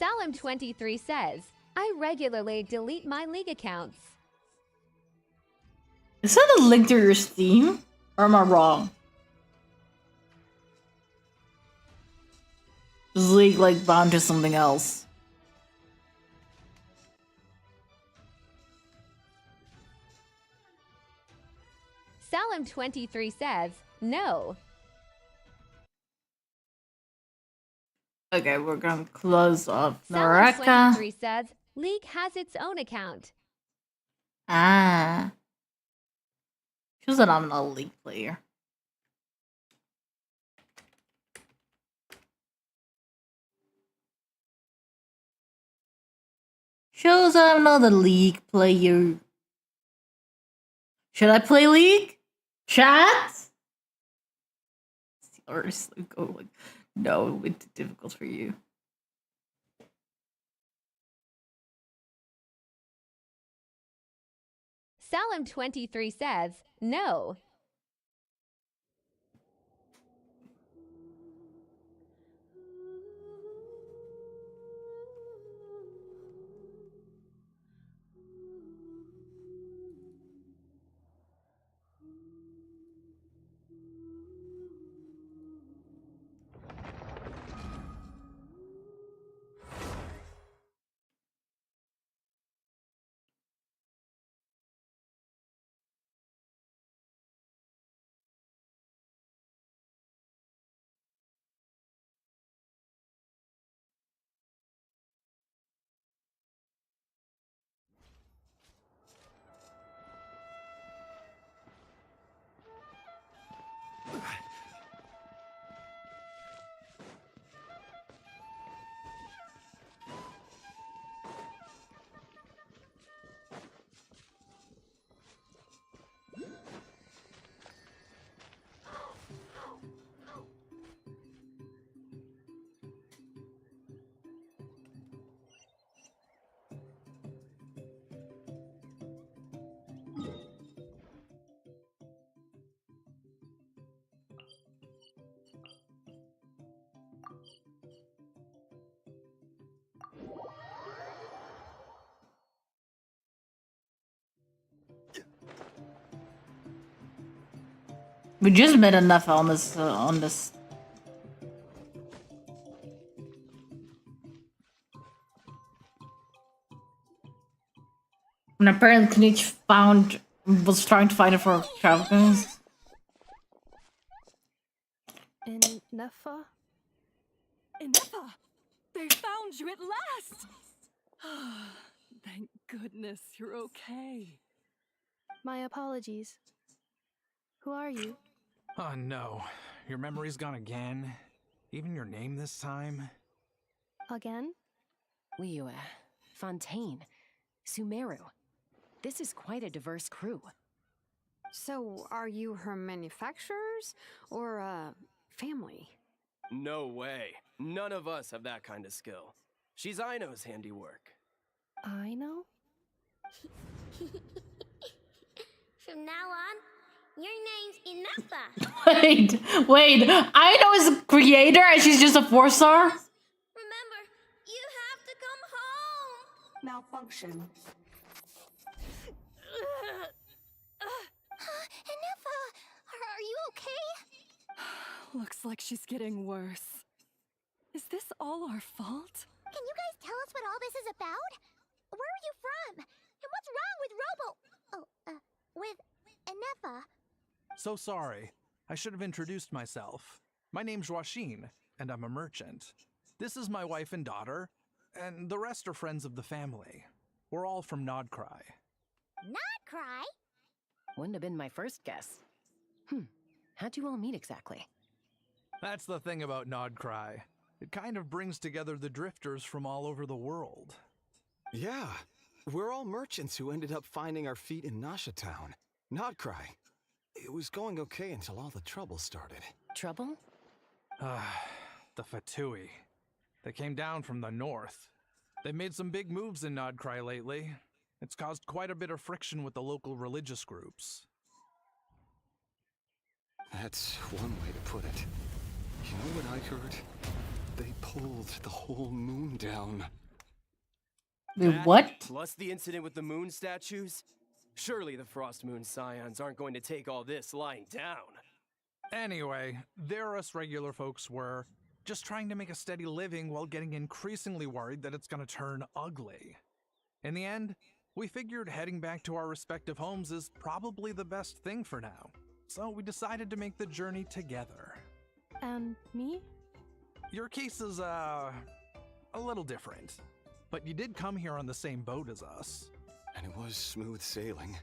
Speaker 2: Salim23 says, I regularly delete my League accounts.
Speaker 1: Is that a link to your Steam? Or am I wrong? Is League like bound to something else?
Speaker 2: Salim23 says, no.
Speaker 1: Okay, we're gonna close off Naraka.
Speaker 2: Salim23 says, League has its own account.
Speaker 1: Ah. Shows that I'm not a League player. Shows I'm not a League player. Should I play League? Chat? Seriously, go like, no, it's difficult for you.
Speaker 2: Salim23 says, no.
Speaker 1: We just made enough on this. And apparently Knich was trying to find it for traffickers.
Speaker 3: Enougha? Enougha! They found you at last! Thank goodness you're okay.
Speaker 5: My apologies. Who are you?
Speaker 6: Oh no.
Speaker 5: your memory's gone again? Even your name this time?
Speaker 6: Again?
Speaker 7: Liyue, Fontaine, Sumeru. This is quite a diverse crew.
Speaker 8: So, are you her manufacturers or family?
Speaker 9: No way. None of us have that kind of skill. She's Aino's handiwork.
Speaker 6: I know?
Speaker 3: From now on, your name's Inefa.
Speaker 1: Wait. I know is a creator and she's just a 4-star?
Speaker 3: Remember, you have to come home.
Speaker 6: Malfunction.
Speaker 3: Inefa, are you okay?
Speaker 6: Looks like she's getting worse. Is this all our fault?
Speaker 3: Can you guys tell us what all this is about? Where are you from? And what's wrong with Inefa?
Speaker 5: So sorry. I should have introduced myself. My name's Joachine, and I'm a merchant. This is my wife and daughter, and the rest are friends of the family. We're all from Nodcry.
Speaker 3: Not cry.
Speaker 7: Wouldn't have been my first guess. How'd you all meet exactly?
Speaker 5: That's the thing about Nodcry. It kind of brings together the drifters from all over the world.
Speaker 10: Yeah, we're all merchants who ended up finding our feet in Nasha Town. Nodcry. It was going okay until all the trouble started.
Speaker 7: Trouble?
Speaker 5: The Fatui. They came down from the north. They've made some big moves in Nodcry lately. It's caused quite a bit of friction with the local religious groups.
Speaker 10: That's one way to put it. You know what I heard? They pulled the whole moon down.
Speaker 1: Wait,
Speaker 9: That,
Speaker 1: what?
Speaker 9: Plus the incident with the moon statues? Surely the Frost Moon Scions aren't going to take all this lying down.
Speaker 5: Anyway, there us regular folks were just trying to make a steady living while getting increasingly worried that it's gonna turn ugly. In the end, we figured heading back to our respective homes is probably the best thing for now. So we decided to make the journey together.
Speaker 6: And me?
Speaker 5: Your case is, a little different. But you did come here on the same boat as us.
Speaker 10: And it was smooth sailing.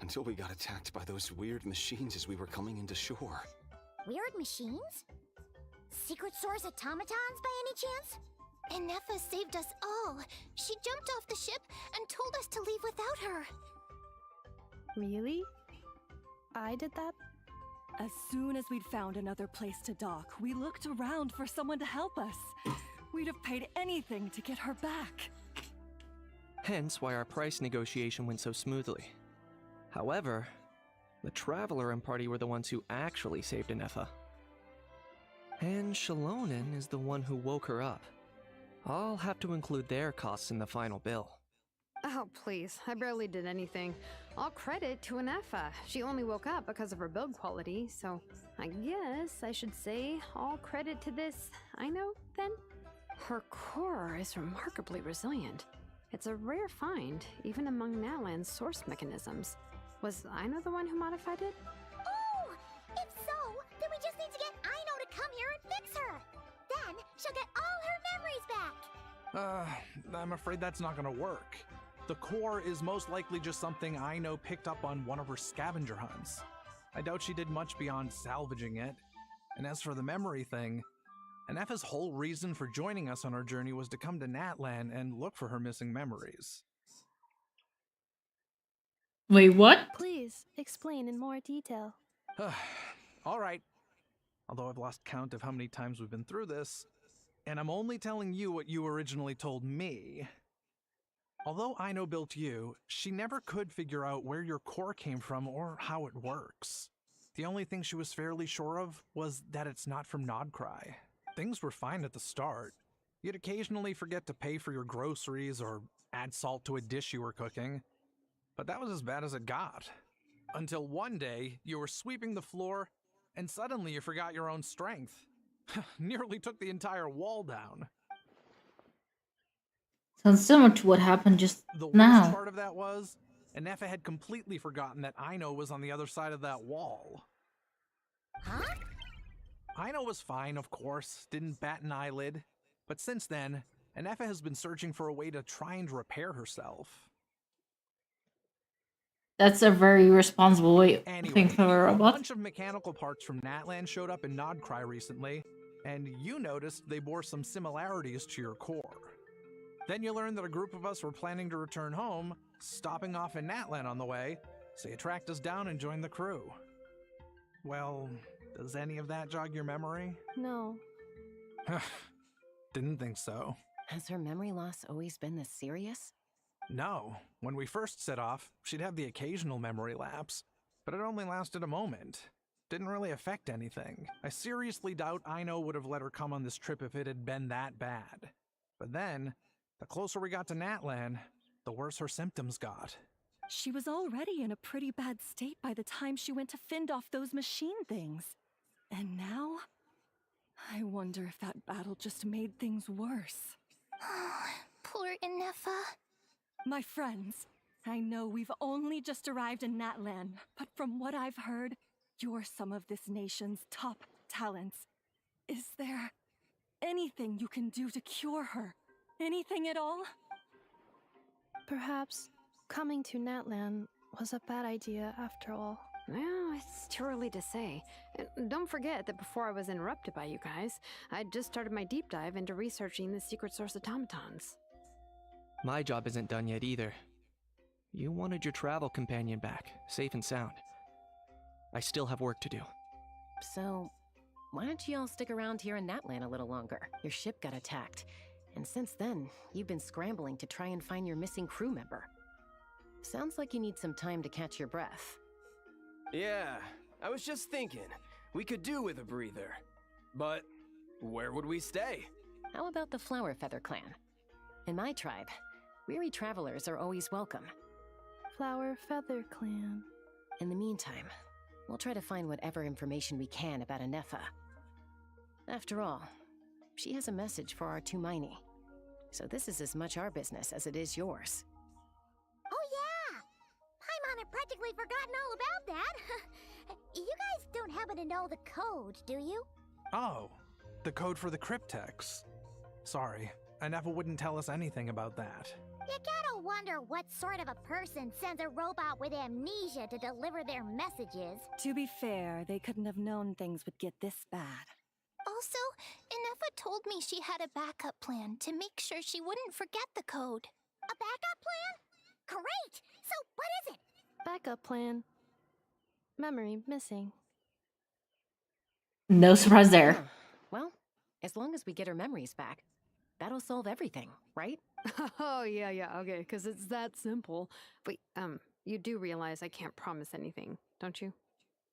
Speaker 10: Until we got attacked by those weird machines as we were coming into shore.
Speaker 3: Weird machines? Secret Source automatons by any chance? Inefa saved us all. She jumped off the ship and told us to leave without her.
Speaker 6: Really? I did that?
Speaker 11: As soon as we'd found another place to dock, we looked around for someone to help us. We'd have paid anything to get her back.
Speaker 12: Hence why our price negotiation went so smoothly. However, the Traveler and party were the ones who actually saved Inefa. And Shalonen is the one who woke her up. I'll have to include their costs in the final bill.
Speaker 8: Oh, please. I barely did anything. All credit to Inefa. She only woke up because of her build quality, so I guess I should say all credit to this Aino, then? Her core is remarkably resilient. It's a rare find, even among Nalan's source mechanisms. Was Aino the one who modified it?
Speaker 3: Oh! If so, then we just need to get Aino to come here and fix her! Then she'll get all her memories back!
Speaker 5: I'm afraid that's not gonna work. The core is most likely just something Aino picked up on one of her scavenger hunts. I doubt she did much beyond salvaging it. And as for the memory thing, Inefa's whole reason for joining us on our journey was to come to Natlan and look for her missing memories.
Speaker 1: Wait, what?
Speaker 6: Please, explain in more detail.
Speaker 5: Alright. Although I've lost count of how many times we've been through this, and I'm only telling you what you originally told me. Although Aino built you, she never could figure out where your core came from or how it works. The only thing she was fairly sure of was that it's not from Nodcry. Things were fine at the start. You'd occasionally forget to pay for your groceries or add salt to a dish you were cooking. But that was as bad as it got. Until one day, you were sweeping the floor, and suddenly you forgot your own strength. Nearly took the entire wall down.
Speaker 1: Sounds similar to what happened just
Speaker 5: The
Speaker 1: now.
Speaker 5: worst part of that was, Inefa had completely forgotten that Aino was on the other side of that wall.
Speaker 3: Huh?
Speaker 5: Aino was fine, of course, didn't bat an eyelid. But since then, Inefa has been searching for a way to try and repair herself.
Speaker 1: That's a very responsible way to
Speaker 5: Anyway,
Speaker 1: think of a
Speaker 5: a
Speaker 1: robot.
Speaker 5: bunch of mechanical parts from Natland showed up in Nodcry recently, and you noticed they bore some similarities to your core. Then you learned that a group of us were planning to return home, stopping off in Natland on the way, so you tracked us down and joined the crew. Well, does any of that jog your memory?
Speaker 7: No.
Speaker 5: Didn't think so.
Speaker 7: Has her memory loss always been this serious?
Speaker 5: No. When we first set off, she'd have the occasional memory lapse, but it only lasted a moment. Didn't really affect anything. I seriously doubt Aino would have let her come on this trip if it had been that bad. But then, the closer we got to Natlan, the worse her symptoms got.
Speaker 11: She was already in a pretty bad state by the time she went to fend off those machine things. And now? I wonder if that battle just made things worse.
Speaker 3: Poor Inefa.
Speaker 11: My friends, I know we've only just arrived in Natlan, but from what I've heard, you're some of this nation's top talents. Is there anything you can do to cure her? Anything at all?
Speaker 8: Perhaps coming to Natlan was a bad idea after all. Well, it's too early to say. And don't forget that before I was interrupted by you guys, I just started my deep dive into researching the secret source automatons.
Speaker 12: My job isn't done yet either. You wanted your travel companion back, safe and sound. I still have work to do.
Speaker 7: So, why don't you all stick around here in Natlan a little longer? Your ship got attacked, and since then, you've been scrambling to try and find your missing crew member. Sounds like you need some time to catch your breath.
Speaker 9: Yeah, I was just thinking, we could do with a breather. But where would we stay?
Speaker 7: How about the Flower Feather Clan? In my tribe, weary travelers are always welcome.
Speaker 8: Flower Feather Clan.
Speaker 7: In the meantime, we'll try to find whatever information we can about Anefa. After all, she has a message for our Tumaini. So this is as much our business as it is yours.
Speaker 3: Oh yeah! Paimon had practically forgotten all about that. You guys don't happen to know the code, do you?
Speaker 5: Oh, the code for the cryptex. Sorry, Anefa wouldn't tell us anything about that.
Speaker 3: You gotta wonder what sort of a person sends a robot with amnesia to deliver their messages.
Speaker 11: To be fair, they couldn't have known things would get this bad.
Speaker 3: Also, Inefa told me she had a backup plan to make sure she wouldn't forget the code. A backup plan? Great! So what is it?
Speaker 8: Backup plan. Memory missing.
Speaker 1: No surprise there.
Speaker 7: Huh. Well, as long as we get her memories back, that'll solve everything, right?
Speaker 8: Oh, yeah, okay, because it's that simple. Wait, you do realize I can't promise anything, don't you?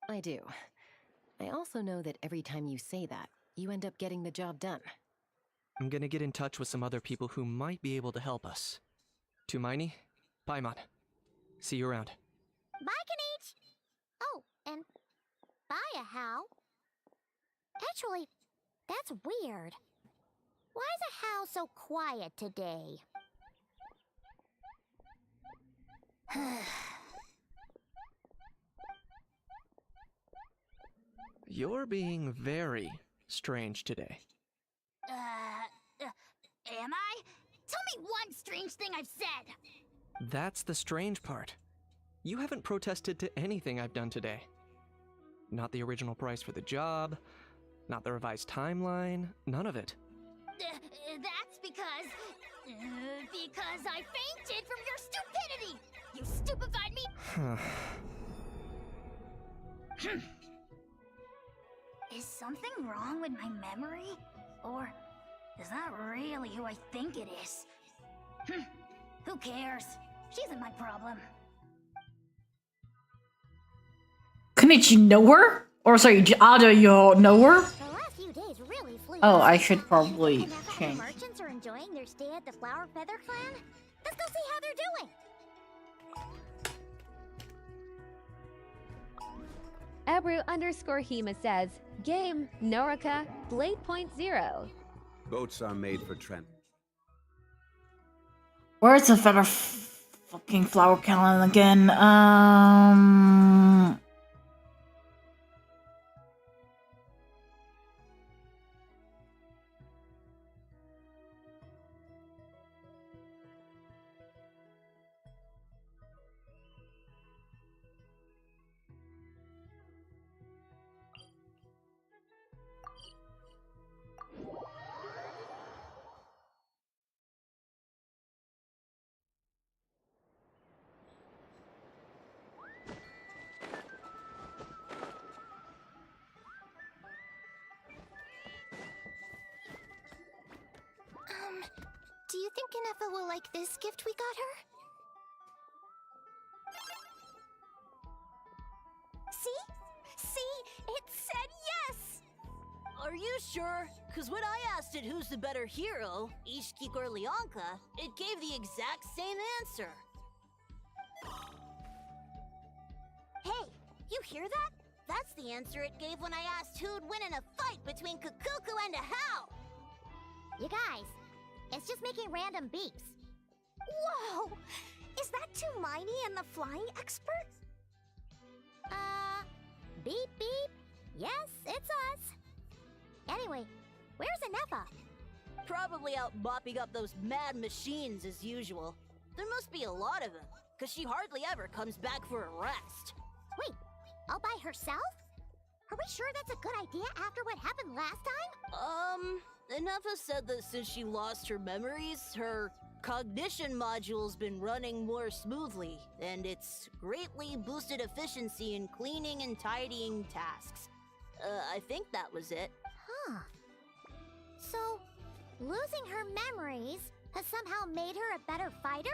Speaker 7: I do. I also know that every time you say that, you end up getting the job done.
Speaker 12: I'm gonna get in touch with some other people who might be able to help us. Tumaini, Paimon. See you around.
Speaker 3: Bye, Kanich! Oh, and bye, How. Actually, that's weird. Why is How so quiet today?
Speaker 12: You're being very strange today.
Speaker 3: Am I? Tell me one strange thing I've said!
Speaker 12: That's the strange part. You haven't protested to anything I've done today. Not the original price for the job, not the revised timeline, none of it.
Speaker 3: That's because I fainted from your stupidity! You stupefied me! Is something wrong with my memory? Or is that really who I think it is? Who cares? She isn't my problem.
Speaker 1: Couldn't you know her? Or sorry, Ada, you know her?
Speaker 3: The last few days really flew.
Speaker 1: Oh, I should probably
Speaker 3: And now
Speaker 1: change.
Speaker 3: the merchants are enjoying their stay at the Flower Feather Clan. Let's go see how they're doing.
Speaker 2: Ebru_Hema says, Game, Norika, Blade.0.
Speaker 13: Boats are made for Trent.
Speaker 1: Where's the feather fucking flower cannon again?
Speaker 3: think Inefa will like this gift we got her? See? See? It said yes!
Speaker 14: Are you sure? Cause when I asked it who's the better hero, Ishkik or Leonka, it gave the exact same answer.
Speaker 3: Hey, you hear that? That's the answer it gave when I asked who'd win in a fight between Kukuku and a How! You guys, it's just making random beeps. Whoa! Is that Tumaini and the flying expert? Beep beep. Yes, it's us. Anyway, where's Inefa?
Speaker 14: Probably out mopping up those mad machines as usual. There must be a lot of them, cause she hardly ever comes back for a rest.
Speaker 3: Wait, all by herself? Are we sure that's a good idea after what happened last time?
Speaker 14: Inefa said that since she lost her memories, her cognition module's been running more smoothly, and it's greatly boosted efficiency in cleaning and tidying tasks. I think that was it.
Speaker 3: Huh. So, losing her memories has somehow made her a better fighter?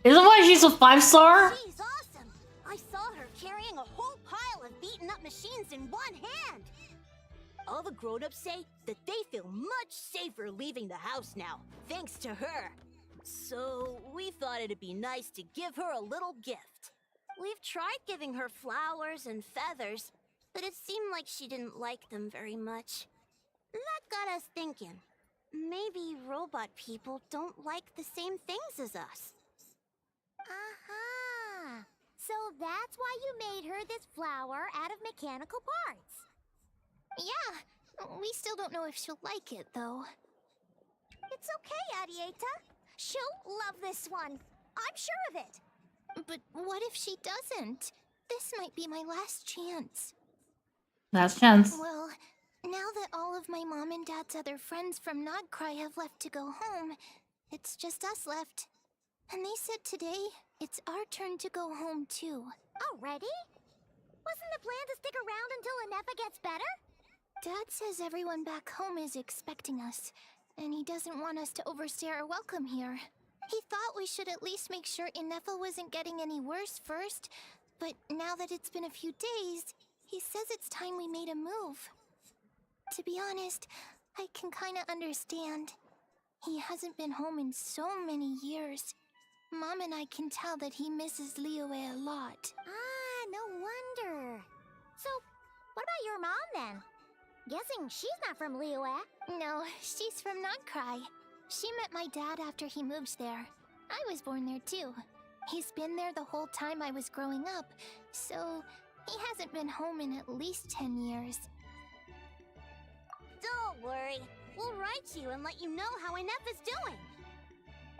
Speaker 1: Isn't why she's a 5-star?
Speaker 3: She's awesome! I saw her carrying a whole pile of beaten up machines in one hand!
Speaker 14: All the grown-ups say that they feel much safer leaving the house now, thanks to her. So, we thought it'd be nice to give her a little gift.
Speaker 3: We've tried giving her flowers and feathers, but it seemed like she didn't like them very much. That got us thinking. Maybe robot people don't like the same things as us. Aha! So that's why you made her this flower out of mechanical parts. Yeah, we still don't know if she'll like it, though. It's okay, Arieta. She'll love this one. I'm sure of it. But what if she doesn't? This might be my last chance.
Speaker 1: Last chance.
Speaker 3: Well, now that all of my mom and dad's other friends from Nodcry have left to go home, it's just us left. And they said today, it's our turn to go home too. Already? Wasn't the plan to stick around until Inefa gets better? Dad says everyone back home is expecting us, and he doesn't want us to overstay our welcome here. He thought we should at least make sure Inefa wasn't getting any worse first, but now that it's been a few days, he says it's time we made a move. To be honest, I can kinda understand. He hasn't been home in so many years. Mom and I can tell that he misses Liyue a lot. Ah, no wonder. So, what about your mom then? Guessing she's not from Liyue. No, she's from Nodcry. She met my dad after he moved there. I was born there too. He's been there the whole time I was growing up, so he hasn't been home in at least 10 years. Don't worry. We'll write you and let you know how Inefa's doing.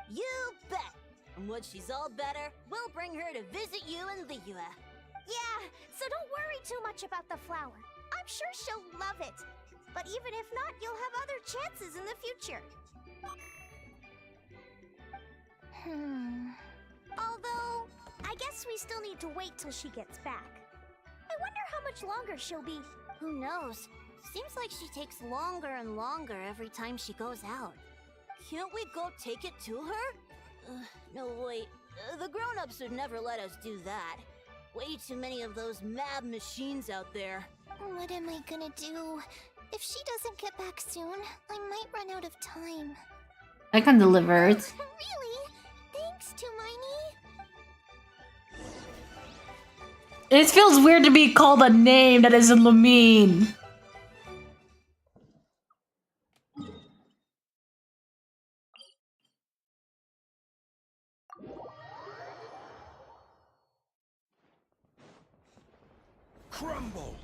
Speaker 14: You bet! And when she's all better, we'll bring her to visit you in Liyue.
Speaker 3: Yeah, so don't worry too much about the flower. I'm sure she'll love it. But even if not, you'll have other chances in the future. Although, I guess we still need to wait till she gets back. I wonder how much longer she'll be. Who knows? Seems like she takes longer and longer every time she goes out.
Speaker 14: Can't we go take it to her? No, wait. The grown-ups would never let us do that. Way too many of those mad machines out there.
Speaker 3: What am I gonna do? If she doesn't get back soon, I might run out of time.
Speaker 1: I can deliver it.
Speaker 3: Really? Thanks, Tumaini.
Speaker 1: It feels weird to be called a name that isn't Lumine.
Speaker 10: Crumble!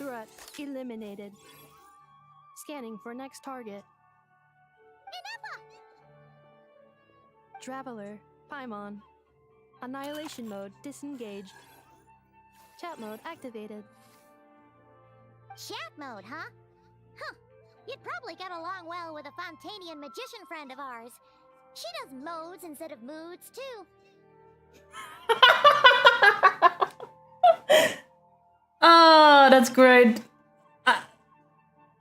Speaker 15: Threat eliminated. Scanning for next target. Traveler, Paimon. Annihilation mode disengaged. Chat mode activated.
Speaker 3: Chat mode, huh? Huh. You'd probably get along well with a Fontanian magician friend of ours. She does modes instead of moods, too.
Speaker 1: Oh, that's great.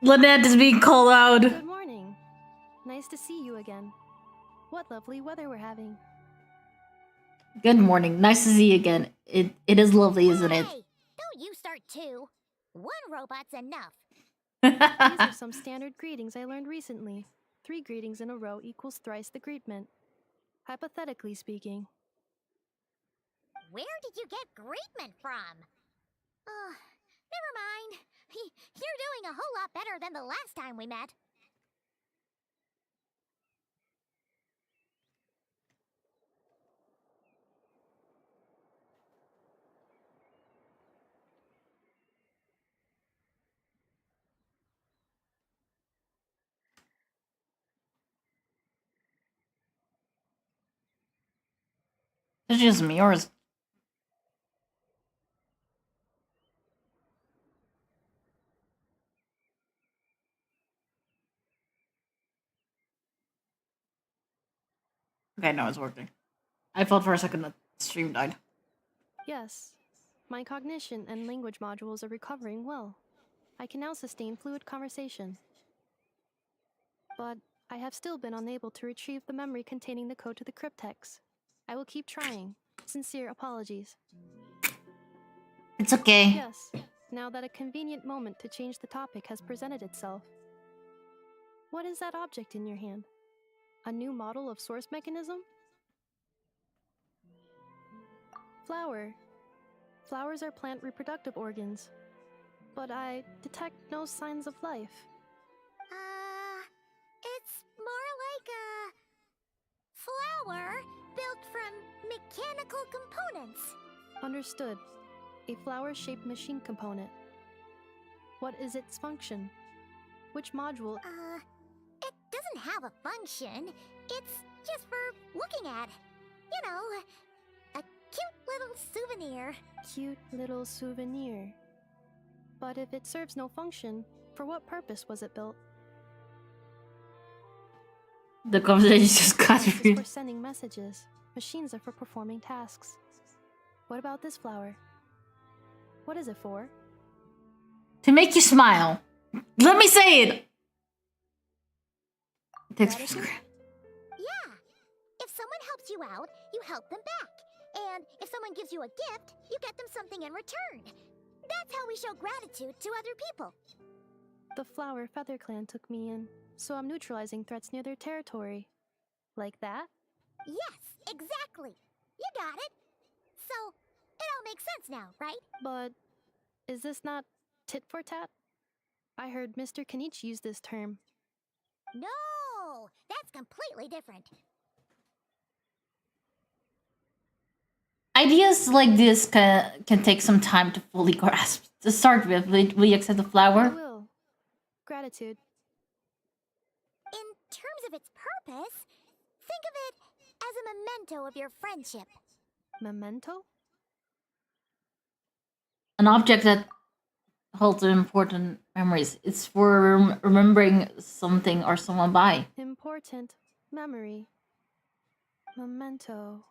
Speaker 1: Lynette is being called out.
Speaker 15: Good morning. Nice to see you again. What lovely weather we're having.
Speaker 1: Good morning. Nice to see you again. It is lovely, isn't it?
Speaker 3: Hey, don't you start too. One robot's enough.
Speaker 15: These are some standard greetings I learned recently. 3 greetings in a row equals thrice the greetment. Hypothetically speaking.
Speaker 3: Where did you get greetment from? Oh, never mind. You're doing a whole lot better than the last time we met.
Speaker 1: It's just me, or is... Okay, no, it's working. I thought for a second that the stream died.
Speaker 15: Yes. My cognition and language modules are recovering well. I can now sustain fluid conversation. But I have still been unable to retrieve the memory containing the code to the cryptex. I will keep trying. Sincere apologies.
Speaker 1: It's okay.
Speaker 15: Yes, now that a convenient moment to change the topic has presented itself. What is that object in your hand? A new model of source mechanism? Flower. Flowers are plant reproductive organs. But I detect no signs of life.
Speaker 3: It's more like a flower built from mechanical components.
Speaker 15: Understood. A flower-shaped machine component. What is its function? Which module?
Speaker 3: It doesn't have a function. It's just for looking at. You know, a cute little souvenir.
Speaker 15: Cute little souvenir. But if it serves no function, for what purpose was it built?
Speaker 1: The conversation just got
Speaker 15: This is
Speaker 1: real.
Speaker 15: for sending messages. Machines are for performing tasks. What about this flower? What is it for?
Speaker 1: To make you smile. Let me say it! It takes
Speaker 3: Yeah. If someone helps you out, you help them back. And if someone gives you a gift, you get them something in return. That's how we show gratitude to other people.
Speaker 15: The Flower Feather Clan took me in, so I'm neutralizing threats near their territory. Like that?
Speaker 3: Yes, exactly. You got it. So, it all makes sense now, right?
Speaker 15: But is this not tit for tat? I heard Mr. Kenichi use this term.
Speaker 3: No, that's completely different.
Speaker 1: Ideas like this can take some time to fully grasp. To start with, will you accept the
Speaker 15: I
Speaker 1: flower?
Speaker 15: will. Gratitude.
Speaker 3: In terms of its purpose, think of it as a memento of your friendship.
Speaker 15: Memento?
Speaker 1: An object that holds important memories. It's for remembering something or someone by.
Speaker 15: Important memory. Memento.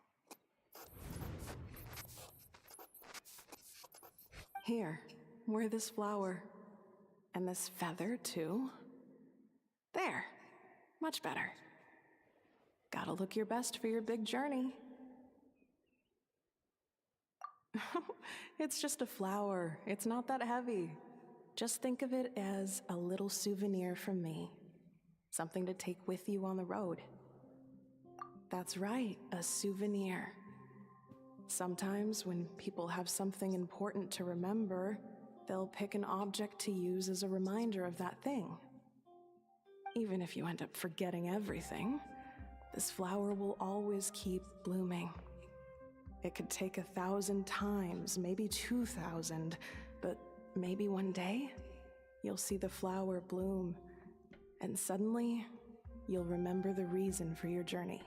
Speaker 16: Here, wear this flower. And this feather, too. There. Much better. Gotta look your best for your big journey. It's just a flower. It's not that heavy. Just think of it as a little souvenir from me. Something to take with you on the road. That's right, a souvenir. Sometimes when people have something important to remember, they'll pick an object to use as a reminder of that thing. Even if you end up forgetting everything, this flower will always keep blooming. It could take 1,000 times, maybe 2,000, but maybe one day, you'll see the flower bloom, and suddenly, you'll remember the reason for your journey.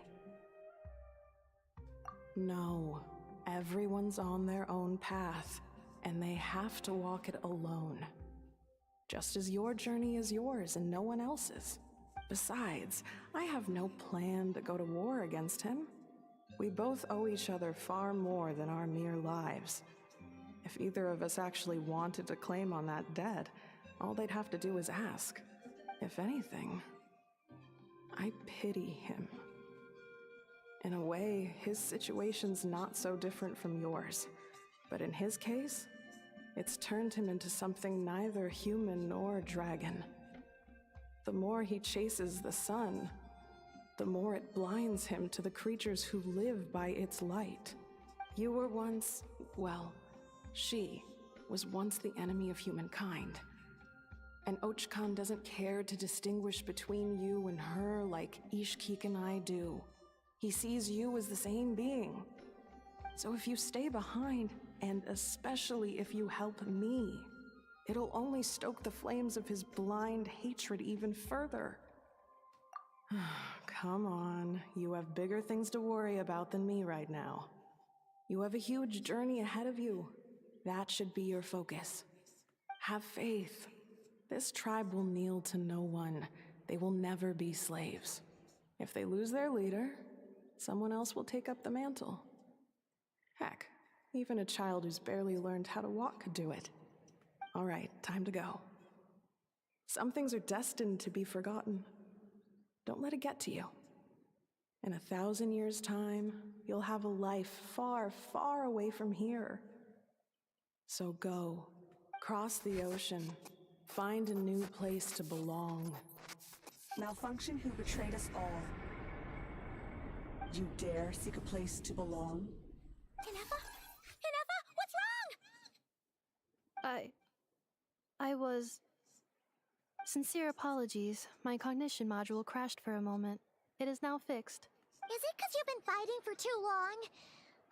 Speaker 16: No, everyone's on their own path, and they have to walk it alone. Just as your journey is yours and no one else's. Besides, I have no plan to go to war against him. We both owe each other far more than our mere lives. If either of us actually wanted to claim on that debt, all they'd have to do is ask. If anything, I pity him. In a way, his situation's not so different from yours. But in his case, it's turned him into something neither human nor dragon. The more he chases the sun, the more it blinds him to the creatures who live by its light. You were once, well, she was once the enemy of humankind. And Ochkan doesn't care to distinguish between you and her like Ishkik and I do. He sees you as the same being. So if you stay behind, and especially if you help me, it'll only stoke the flames of his blind hatred even further. Come on, you have bigger things to worry about than me right now. You have a huge journey ahead of you. That should be your focus. Have faith. This tribe will kneel to no one. They will never be slaves. If they lose their leader, someone else will take up the mantle. Heck, even a child who's barely learned how to walk could do it. All right, time to go. Some things are destined to be forgotten. Don't let it get to you. In 1,000 years' time, you'll have a life far, far away from here. So go, cross the ocean, find a new place to belong.
Speaker 17: Malfunction who betrayed us all. You dare seek a place to belong?
Speaker 3: Inefa? Inefa, what's wrong?
Speaker 15: I was... Sincere apologies. My cognition module crashed for a moment. It is now fixed.
Speaker 3: Is it because you've been fighting for too long?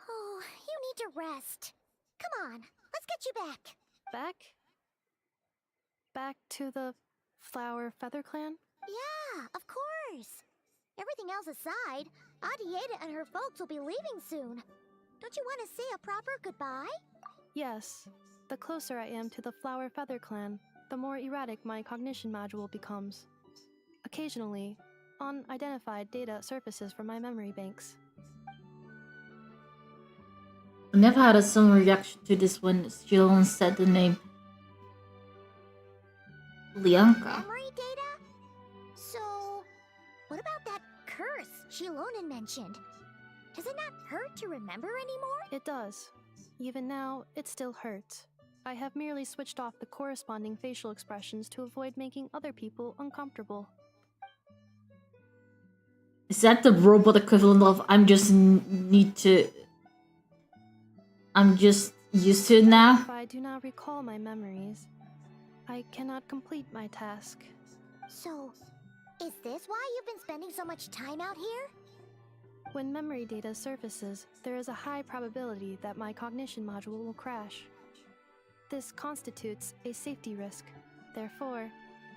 Speaker 3: Oh, you need to rest. Come on, let's get you back.
Speaker 15: Back? Back to the Flower Feather Clan?
Speaker 3: Yeah, of course. Everything else aside, Adieta and her folks will be leaving soon. Don't you want to say a proper goodbye?
Speaker 15: Yes. The closer I am to the Flower Feather Clan, the more erratic my cognition module becomes. Occasionally, unidentified data surfaces from my memory banks.
Speaker 1: I never had a similar reaction to this when Shilon said the name Lianka.
Speaker 3: Memory data? So, what about that curse Shilonen mentioned? Does it not hurt to remember anymore?
Speaker 15: It does. Even now, it still hurts. I have merely switched off the corresponding facial expressions to avoid making other people uncomfortable.
Speaker 1: Is that the robot equivalent of I'm just used to it now?
Speaker 15: If I do not recall my memories, I cannot complete my task.
Speaker 3: So, is this why you've been spending so much time out here?
Speaker 15: When memory data surfaces, there is a high probability that my cognition module will crash. This constitutes a safety risk. Therefore,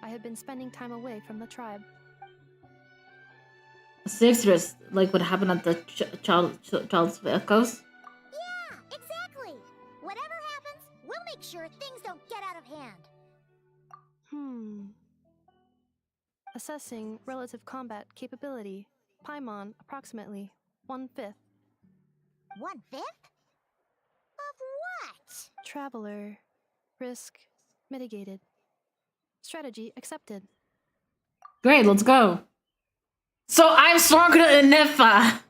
Speaker 15: I have been spending time away from the tribe.
Speaker 1: A safety risk, like what happened at the Child's Echoes?
Speaker 3: Yeah, exactly! Whatever happens, we'll make sure things don't get out of hand.
Speaker 15: Assessing relative combat capability. Paimon, approximately 1/5.
Speaker 3: 1/5? Of what?
Speaker 15: Traveler. Risk mitigated. Strategy accepted.
Speaker 1: Great, let's go. So I'm stronger than Nefa!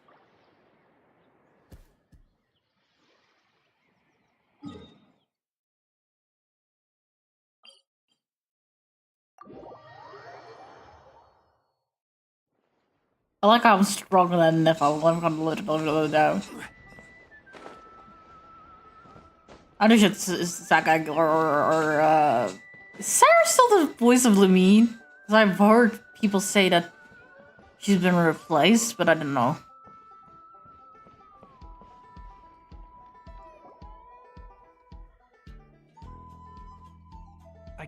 Speaker 1: I like how I'm stronger than Nefa. I'm gonna literally down. I wish it's Saga or is Sarah still the voice of Lumine? Because I've heard people say that she's been replaced, but I don't know.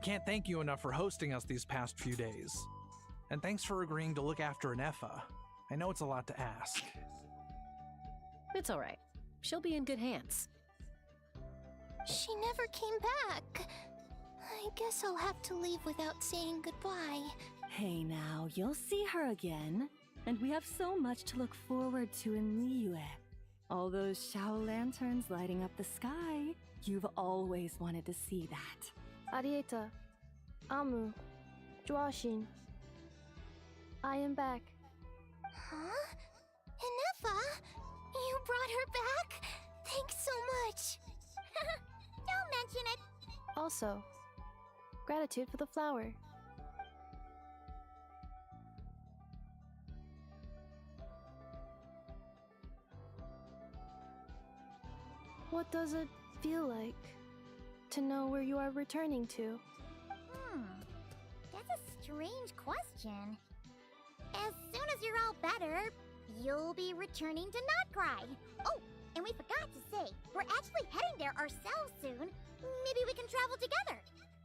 Speaker 5: can't thank you enough for hosting us these past few days. And thanks for agreeing to look after Anefa. I know it's a lot to ask.
Speaker 7: It's alright. She'll be in good hands.
Speaker 3: She never came back. I guess I'll have to leave without saying goodbye.
Speaker 11: Hey now, you'll see her again. And we have so much to look forward to in Liyue. All those Shao lanterns lighting up the sky. You've always wanted to see that.
Speaker 15: Arieta, Amu, Joashin. I am back.
Speaker 3: Huh? Inefa? You brought her back? Thanks so much. Don't mention it.
Speaker 15: Also, gratitude for the flower. What does it feel like to know where you are returning to?
Speaker 3: That's a strange question. As soon as you're all better, you'll be returning to Notcry. Oh, and we forgot to say, we're actually heading there ourselves soon. Maybe we can travel together.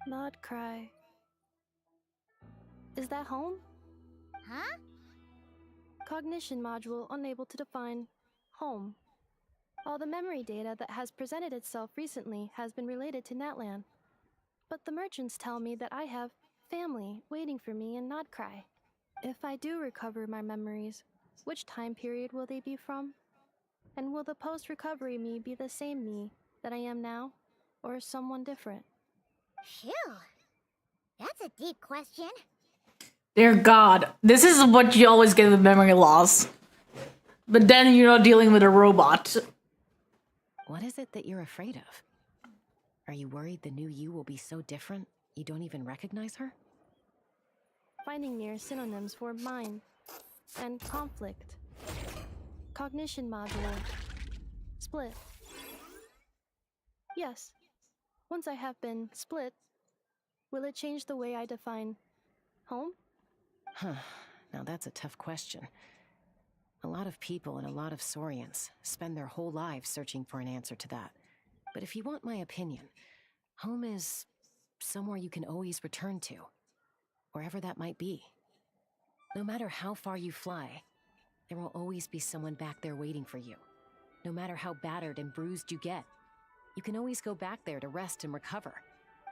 Speaker 15: Not cry. Is that home?
Speaker 3: Huh?
Speaker 15: Cognition module unable to define home. All the memory data that has presented itself recently has been related to Natlan. But the merchants tell me that I have family waiting for me in Notcry. If I do recover my memories, which time period will they be from? And will the post-recovery me be the same me that I am now, or someone different?
Speaker 3: Phew. That's a deep question.
Speaker 1: Dear God, this is what you always get with memory loss. But then you're not dealing with a robot.
Speaker 7: What is it that you're afraid of? Are you worried the new you will be so different you don't even recognize her?
Speaker 15: Finding mere synonyms for mind and conflict. Cognition module. Split. Yes. Once I have been split, will it change the way I define home?
Speaker 7: Huh. Now that's a tough question. A lot of people and a lot of Saurians spend their whole lives searching for an answer to that. But if you want my opinion, home is somewhere you can always return to, wherever that might be. No matter how far you fly, there will always be someone back there waiting for you. No matter how battered and bruised you get, you can always go back there to rest and recover.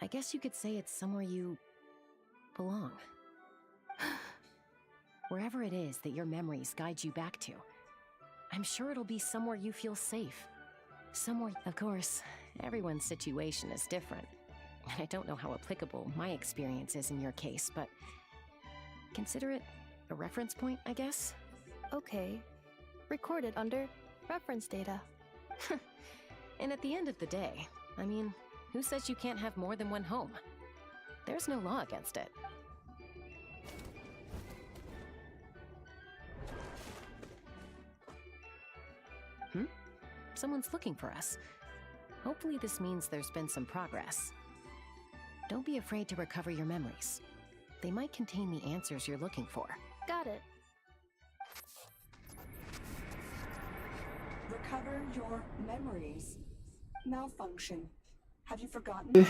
Speaker 7: I guess you could say it's somewhere you belong. Wherever it is that your memories guide you back to, I'm sure it'll be somewhere you feel safe. Somewhere, of course, everyone's situation is different. I don't know how applicable my experience is in your case, but consider it a reference point, I guess?
Speaker 15: Okay. Recorded under reference data.
Speaker 7: And at the end of the day, I mean, who says you can't have more than one home? There's no law against it. Someone's looking for us. Hopefully this means there's been some progress. Don't be afraid to recover your memories. They might contain the answers you're looking for.
Speaker 15: Got it.
Speaker 17: Recover your memories. Malfunction. Have you forgotten?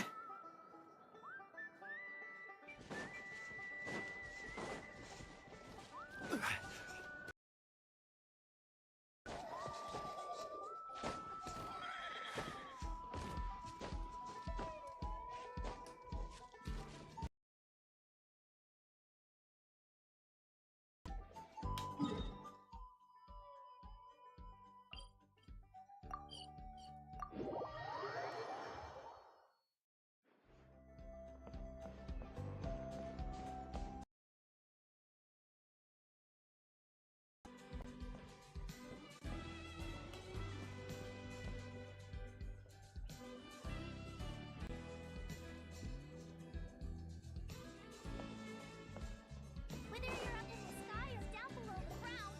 Speaker 3: Whether you're up in the sky or down below the ground,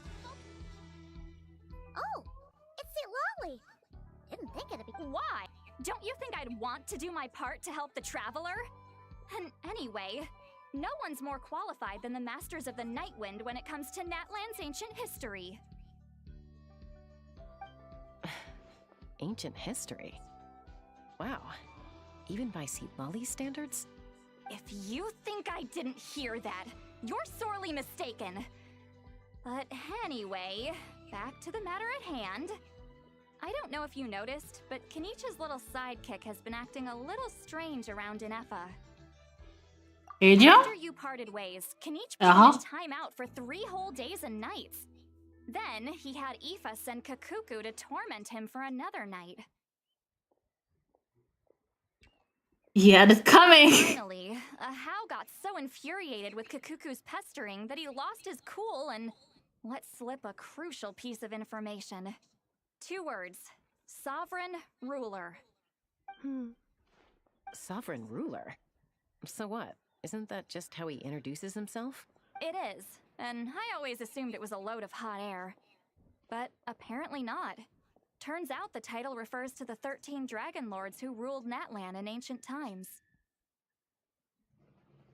Speaker 3: Oh, it's Lolly. Didn't think it'd be.
Speaker 18: Why? Don't you think I'd want to do my part to help the Traveler? And anyway, no one's more qualified than the Masters of the Nightwind when it comes to Natlan's ancient history.
Speaker 7: Ancient history? Wow. Even by Seat Lolly's standards?
Speaker 18: If you think I didn't hear that, you're sorely mistaken. But anyway, back to the matter at hand. I don't know if you noticed, but Kenichi's little sidekick has been acting a little strange around Inefa.
Speaker 1: Did you?
Speaker 18: After you parted ways, Kenichi put his time out for 3 whole days and nights. Then he had Aoife send Kakuku to torment him for another night.
Speaker 1: He had it coming.
Speaker 18: Finally, Ahau got so infuriated with Kakuku's pestering that he lost his cool and let slip a crucial piece of information. 2 words. Sovereign ruler.
Speaker 7: Sovereign ruler? So what? Isn't that just how he introduces himself?
Speaker 18: It is, and I always assumed it was a load of hot air. But apparently not. Turns out the title refers to the 13 dragon lords who ruled Natlan in ancient times.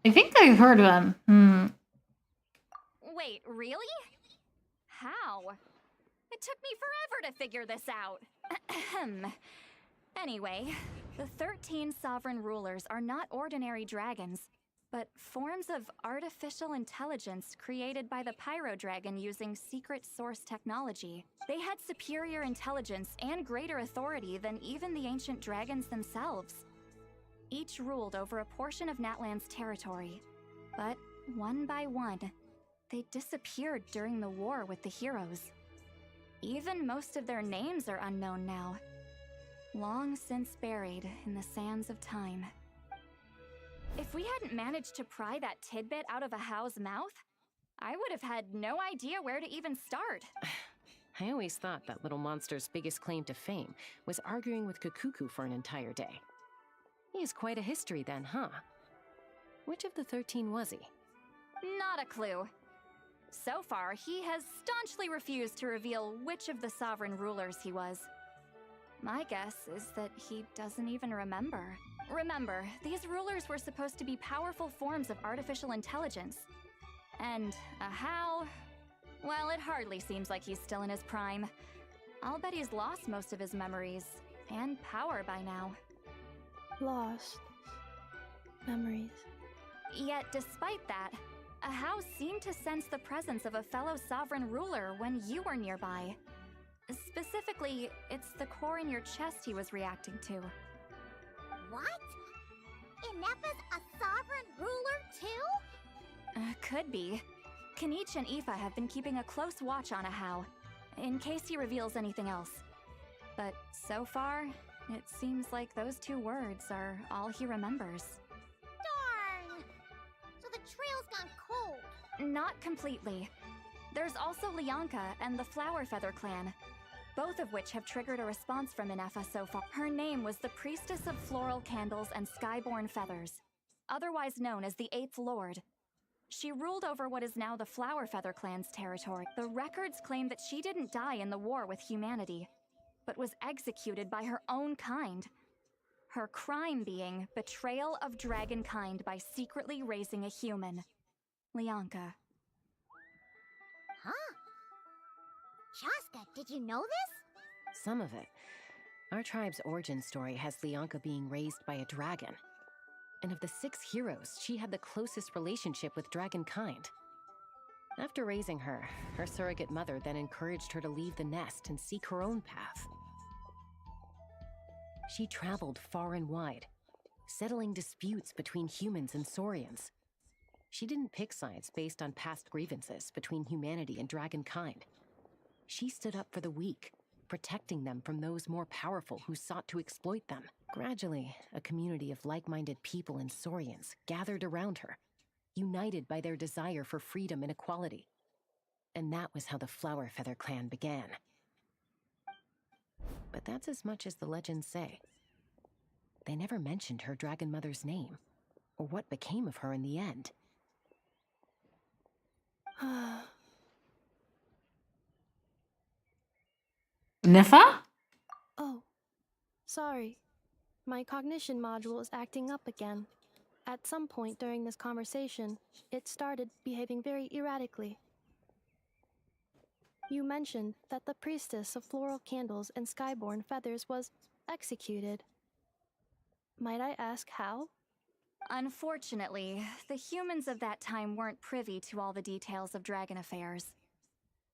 Speaker 1: I think I heard them.
Speaker 18: Wait, really? How? It took me forever to figure this out. Anyway, the 13 sovereign rulers are not ordinary dragons, but forms of artificial intelligence created by the Pyro Dragon using secret source technology. They had superior intelligence and greater authority than even the ancient dragons themselves. Each ruled over a portion of Natlan's territory, but one by one, they disappeared during the war with the heroes. Even most of their names are unknown now, long since buried in the sands of time. If we hadn't managed to pry that tidbit out of Ahau's mouth, I would have had no idea where to even start.
Speaker 7: I always thought that little monster's biggest claim to fame was arguing with Kakuku for an entire day. He has quite a history then, huh? Which of the 13 was he?
Speaker 18: Not a clue. So far, he has staunchly refused to reveal which of the sovereign rulers he was. My guess is that he doesn't even remember. Remember, these rulers were supposed to be powerful forms of artificial intelligence. And Ahau, well, it hardly seems like he's still in his prime. I'll bet he's lost most of his memories and power by now.
Speaker 15: Lost memories.
Speaker 18: Yet, despite that, Ahau seemed to sense the presence of a fellow sovereign ruler when you were nearby. Specifically, it's the core in your chest he was reacting to.
Speaker 3: What? Inepa's a sovereign ruler too?
Speaker 18: Could be. Kenichi and Aoife have been keeping a close watch on Ahau, in case he reveals anything else. But so far, it seems like those 2 words are all he remembers.
Speaker 3: Darn! So the trail's gone cold.
Speaker 18: Not completely. There's also Lianka and the Flower Feather clan, both of which have triggered a response from Inefa so far. Her name was the Priestess of Floral Candles and Skyborn Feathers, otherwise known as the 8th Lord. She ruled over what is now the Flower Feather clan's territory. The records claim that she didn't die in the war with humanity, but was executed by her own kind. Her crime being betrayal of dragonkind by secretly raising a human. Lianka.
Speaker 3: Huh? Shaska, did you know this?
Speaker 7: Some of it. Our tribe's origin story has Lianka being raised by a dragon. And of the 6 heroes, she had the closest relationship with dragonkind. After raising her, her surrogate mother then encouraged her to leave the nest and seek her own path. She traveled far and wide, settling disputes between humans and saurians. She didn't pick sides based on past grievances between humanity and dragonkind. She stood up for the weak, protecting them from those more powerful who sought to exploit them. Gradually, a community of like-minded people and saurians gathered around her, united by their desire for freedom and equality. And that was how the Flower Feather clan began. But that's as much as the legends say. They never mentioned her dragon mother's name, or what became of her in the end.
Speaker 1: Nifa?
Speaker 15: Oh, sorry. My cognition module is acting up again. At some point during this conversation, it started behaving very erratically. You mentioned that the priestess of floral candles and skyborn feathers was executed. Might I ask how?
Speaker 18: Unfortunately, the humans of that time weren't privy to all the details of dragon affairs.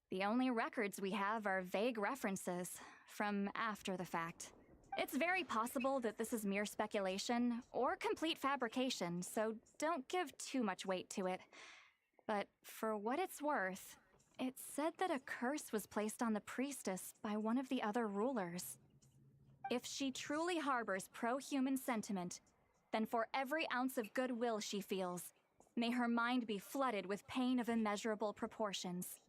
Speaker 18: The only records we have are vague references from after the fact. It's very possible that this is mere speculation or complete fabrication, so don't give too much weight to it. But for what it's worth, it's said that a curse was placed on the priestess by one of the other rulers. If she truly harbors pro-human sentiment, then for every ounce of goodwill she feels, may her mind be flooded with pain of immeasurable proportions.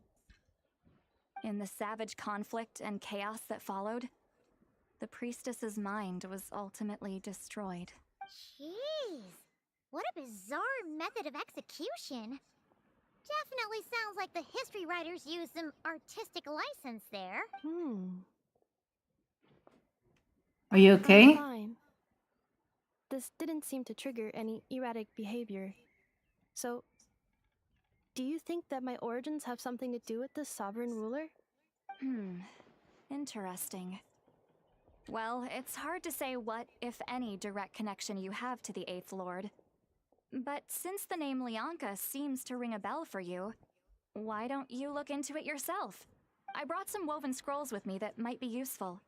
Speaker 18: In the savage conflict and chaos that followed, the priestess's mind was ultimately destroyed.
Speaker 3: Jeez, what a bizarre method of execution. Definitely sounds like the history writers used some artistic license there.
Speaker 1: Are you okay?
Speaker 15: I'm fine. This didn't seem to trigger any erratic behavior. So, do you think that my origins have something to do with this sovereign ruler?
Speaker 18: Interesting. Well, it's hard to say what, if any, direct connection you have to the Eighth Lord. But since the name Lianka seems to ring a bell for you, why don't you look into it yourself? I brought some woven scrolls with me that might be useful.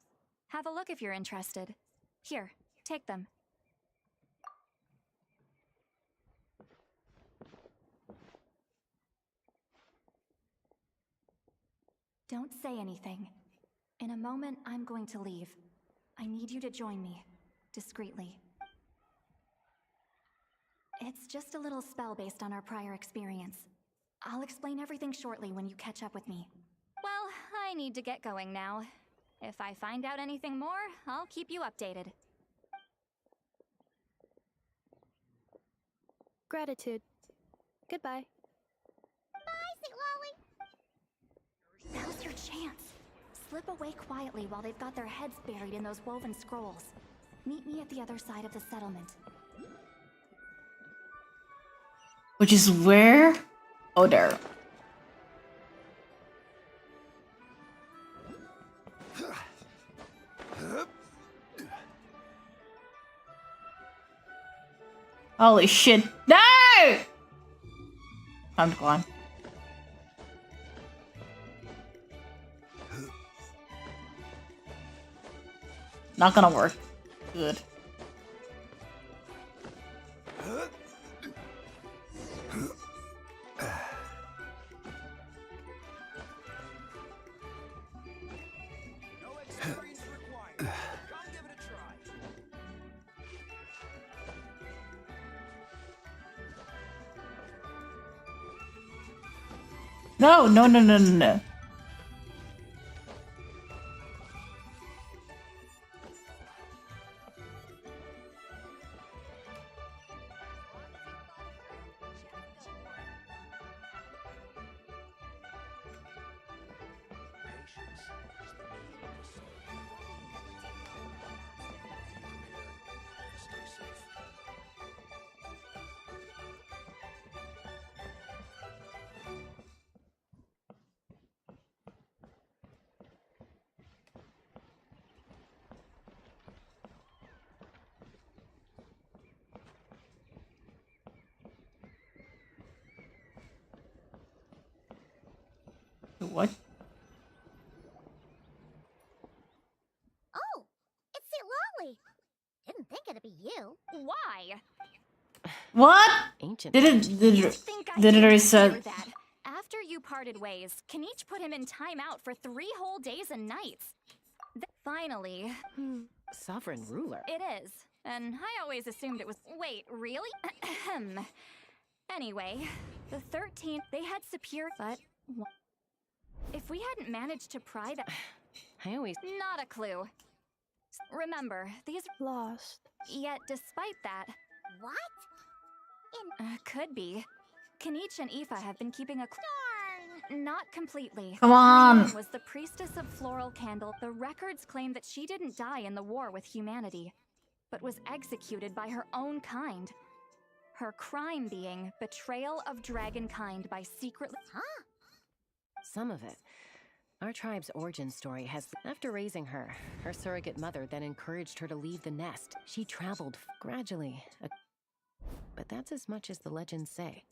Speaker 18: Have a look if you're interested. Here, take them. Don't say anything. In a moment, I'm going to leave. I need you to join me, discreetly. It's just a little spell based on our prior experience. I'll explain everything shortly when you catch up with me. Well, I need to get going now. If I find out anything more, I'll keep you updated.
Speaker 15: Gratitude. Goodbye.
Speaker 3: Bye, St. Lolly!
Speaker 18: Now's your chance. Slip away quietly while they've got their heads buried in those woven scrolls. Meet me at the other side of the settlement.
Speaker 1: Which is where? Oh, there. Holy shit. No! Time to go on. Not gonna work. Good. No, no, no, no, no, no. What?
Speaker 3: Oh, it's St. Lolly. Didn't think it'd be you.
Speaker 18: Why?
Speaker 1: What?
Speaker 7: Ancient.
Speaker 1: Did it reset?
Speaker 18: That. After you parted ways, Kanichi put him in timeout for 3 whole days and nights. Finally.
Speaker 7: Sovereign ruler.
Speaker 18: It is. And I always assumed it was. Wait, really? Anyway, the 13th, they had superior. But. If we hadn't managed to pry that.
Speaker 7: I always.
Speaker 18: Not a clue. Remember, these.
Speaker 15: Lost.
Speaker 18: Yet, despite that.
Speaker 3: What?
Speaker 18: Could be. Kanichi and Aoife have been keeping a.
Speaker 3: Darn.
Speaker 18: Not completely.
Speaker 1: Come on.
Speaker 18: Her name was the Priestess of Floral Candle. The records claim that she didn't die in the war with humanity, but was executed by her own kind. Her crime being betrayal of dragonkind by secretly.
Speaker 3: Huh?
Speaker 7: Some of it. Our tribe's origin story has. After raising her, her surrogate mother then encouraged her to leave the nest. She traveled gradually. But that's as much as the legends say.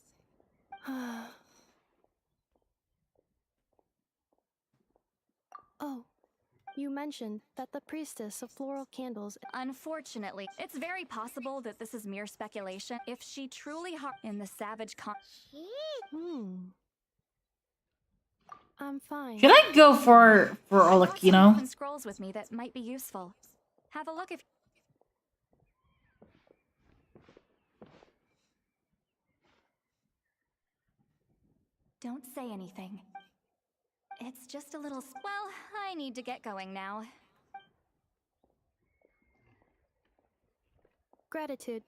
Speaker 15: Oh, you mentioned that the priestess of floral candles.
Speaker 18: Unfortunately, it's very possible that this is mere speculation. If she truly in the savage
Speaker 15: I'm fine.
Speaker 1: Should I go for Olakino?
Speaker 18: Open scrolls with me that might be useful. Have a look if. Don't say anything. It's just a little. Well, I need to get going now.
Speaker 15: Gratitude.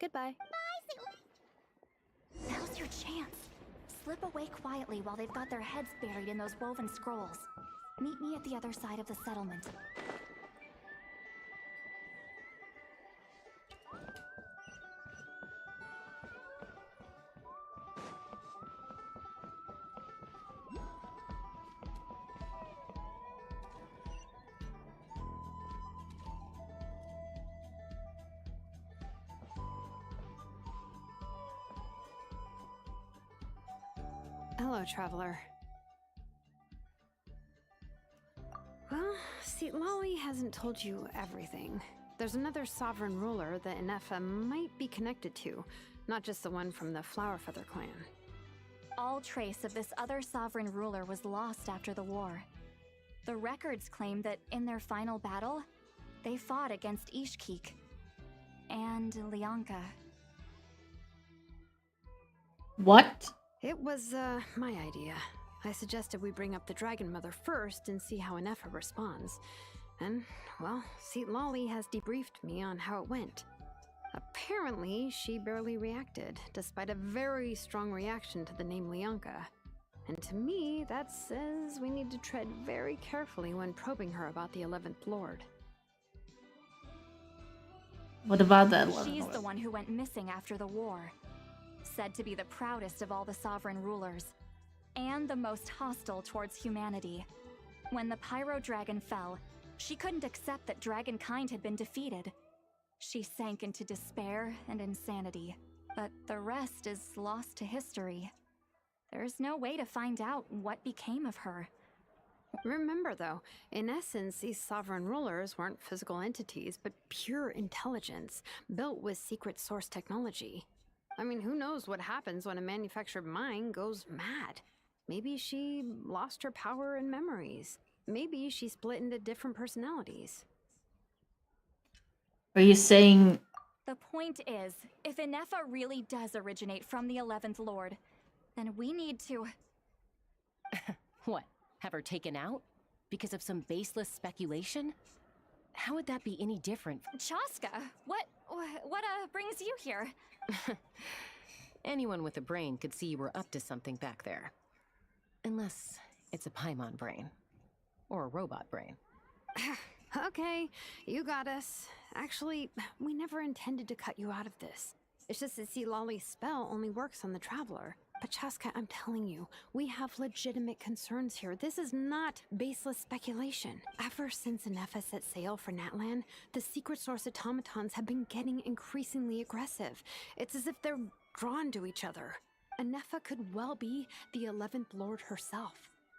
Speaker 15: Goodbye.
Speaker 18: Now's your chance. Slip away quietly while they've got their heads buried in those woven scrolls. Meet me at the other side of the settlement.
Speaker 8: Hello, traveler. Well, see, Lolly hasn't told you everything. There's another sovereign ruler that Inefa might be connected to, not just the one from the Flower Feather clan.
Speaker 18: All trace of this other sovereign ruler was lost after the war. The records claim that in their final battle, they fought against Ishkik and Lianka.
Speaker 1: What?
Speaker 8: It was, my idea. I suggested we bring up the Dragon Mother first and see how Inefa responds. And, well, Seat Lolly has debriefed me on how it went. Apparently, she barely reacted, despite a very strong reaction to the name Lianka. And to me, that says we need to tread very carefully when probing her about the 11th Lord.
Speaker 1: What about that 11th
Speaker 18: She's
Speaker 1: Lord?
Speaker 18: the one who went missing after the war. Said to be the proudest of all the sovereign rulers, and the most hostile towards humanity. When the Pyro Dragon fell, she couldn't accept that dragonkind had been defeated. She sank into despair and insanity, but the rest is lost to history. There's no way to find out what became of her.
Speaker 8: Remember, though, in essence, these sovereign rulers weren't physical entities, but pure intelligence, built with secret source technology. I mean, who knows what happens when a manufactured mind goes mad? Maybe she lost her power and memories. Maybe she split into different personalities.
Speaker 1: Are you saying...
Speaker 18: The point is, if Inefa really does originate from the 11th Lord, then we need to...
Speaker 7: What? Have her taken out? Because of some baseless speculation? How would that be any different?
Speaker 18: Chaska, what brings you here?
Speaker 7: Anyone with a brain could see you were up to something back there. Unless it's a Paimon brain. Or a robot brain.
Speaker 8: Okay, you got us. Actually, we never intended to cut you out of this. It's just that see, Lolly's spell only works on the Traveler. But Chaska, I'm telling you, we have legitimate concerns here. This is not baseless speculation. Ever since Inefa set sail for Natlan, the secret source automatons have been getting increasingly aggressive. It's as if they're drawn to each other. Inefa could well be the 11th Lord herself.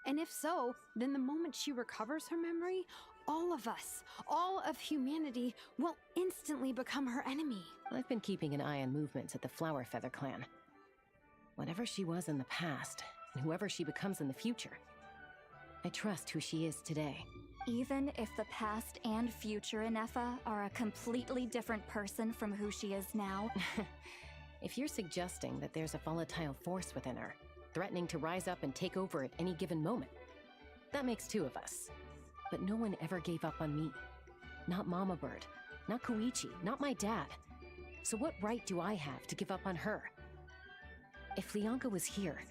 Speaker 8: And if so, then the moment she recovers her memory, all of us, all of humanity, will instantly become her enemy.
Speaker 7: I've been keeping an eye on movements at the Flower Feather clan. Whatever she was in the past, and whoever she becomes in the future, I trust who she is today.
Speaker 18: Even if the past and future Inefa are a completely different person from who she is now?
Speaker 7: If you're suggesting that there's a volatile force within her, threatening to rise up and take over at any given moment, that makes two of us. But no one ever gave up on me. Not Mama Bird, not Koichi, not my dad. So what right do I have to give up on her? If Lianka was here,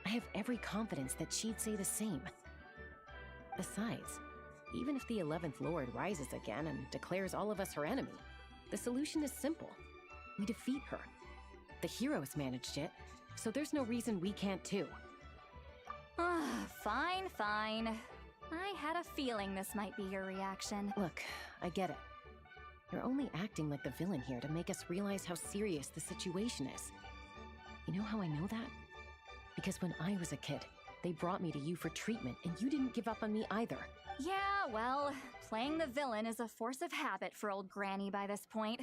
Speaker 7: I have every confidence that she'd say the same. Besides, even if the 11th Lord rises again and declares all of us her enemy, the solution is simple. We defeat her. The heroes managed it, so there's no reason we can't too.
Speaker 18: Fine, fine. I had a feeling this might be your reaction.
Speaker 7: Look, I get it. You're only acting like the villain here to make us realize how serious the situation is. You know how I know that? Because when I was a kid, they brought me to you for treatment, and you didn't give up on me either.
Speaker 18: Yeah, well, playing the villain is a force of habit for old Granny by this point.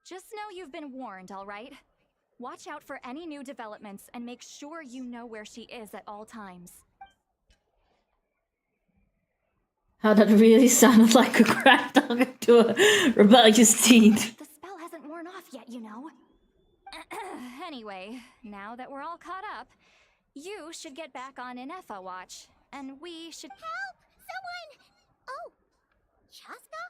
Speaker 18: Just know you've been warned, all right? Watch out for any new developments and make sure you know where she is at all times.
Speaker 1: How that really sounded like a crack talking to a rebellious teen.
Speaker 18: The spell hasn't worn off yet, you know. Anyway, now that we're all caught up, you should get back on Inefa watch, and we should—
Speaker 3: Help! Someone! Oh, Chaska?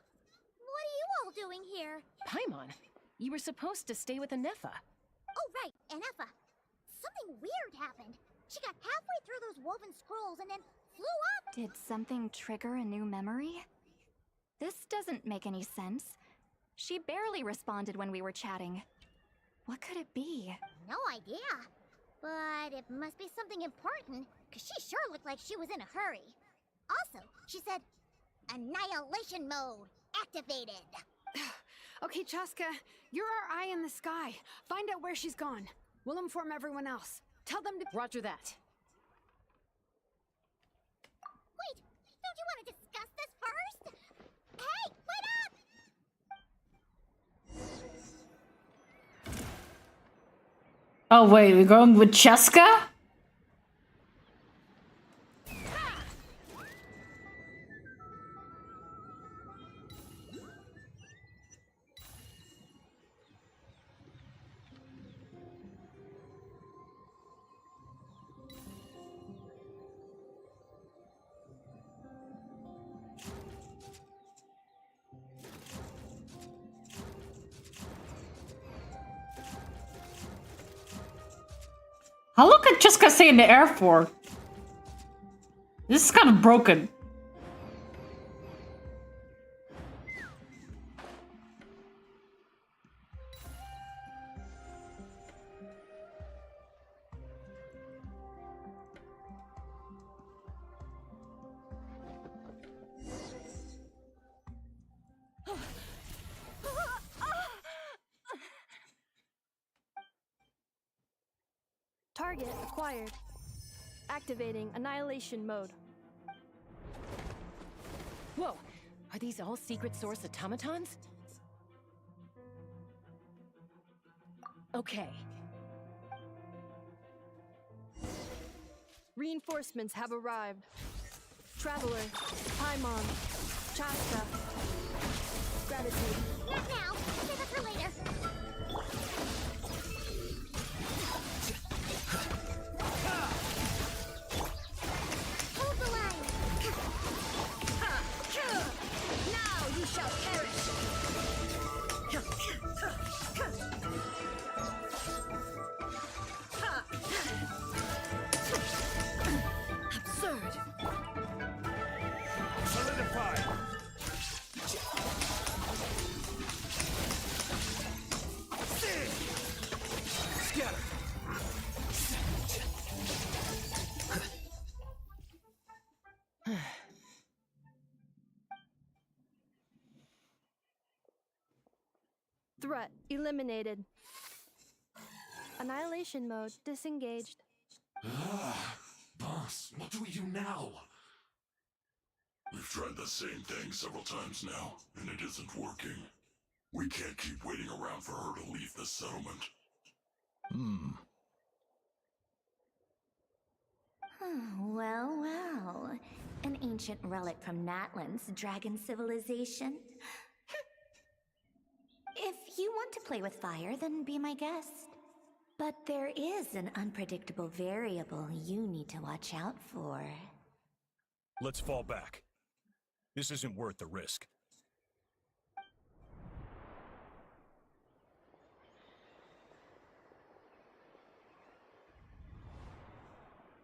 Speaker 3: What are you all doing here?
Speaker 7: Paimon, you were supposed to stay with Inefa.
Speaker 3: Oh, right, Inefa. Something weird happened. She got halfway through those woven scrolls and then flew up.
Speaker 18: Did something trigger a new memory? This doesn't make any sense. She barely responded when we were chatting. What could it be?
Speaker 3: No idea. But it must be something important, because she sure looked like she was in a hurry. Also, she said, Annihilation mode activated.
Speaker 8: Okay, Chaska, you're our eye in the sky. Find out where she's gone. We'll inform everyone else. Tell them to—
Speaker 7: Roger that.
Speaker 3: Wait, don't you want to discuss this first? Hey, wait up!
Speaker 1: Oh wait, we're going with Cheska? How long can Cheska stay in the air for? This is kind of broken.
Speaker 15: Target acquired. Activating annihilation mode.
Speaker 7: Whoa! Are these all secret source automatons? Okay.
Speaker 15: Reinforcements have arrived. Traveler, Paimon, Chaska. Gratitude.
Speaker 3: Not now. Save it for later. Hold the line. Now you shall perish.
Speaker 7: Absurd!
Speaker 19: Solidify!
Speaker 10: Scatter!
Speaker 15: Threat eliminated. Annihilation mode disengaged.
Speaker 4: Boss, what do we do now? We've tried the same thing several times now, and it isn't working. We can't keep waiting around for her to leave the settlement.
Speaker 20: Well, well. An ancient relic from Natlan's dragon civilization. If you want to play with fire, then be my guest. But there is an unpredictable variable you need to watch out for.
Speaker 19: Let's fall back. This isn't worth the risk.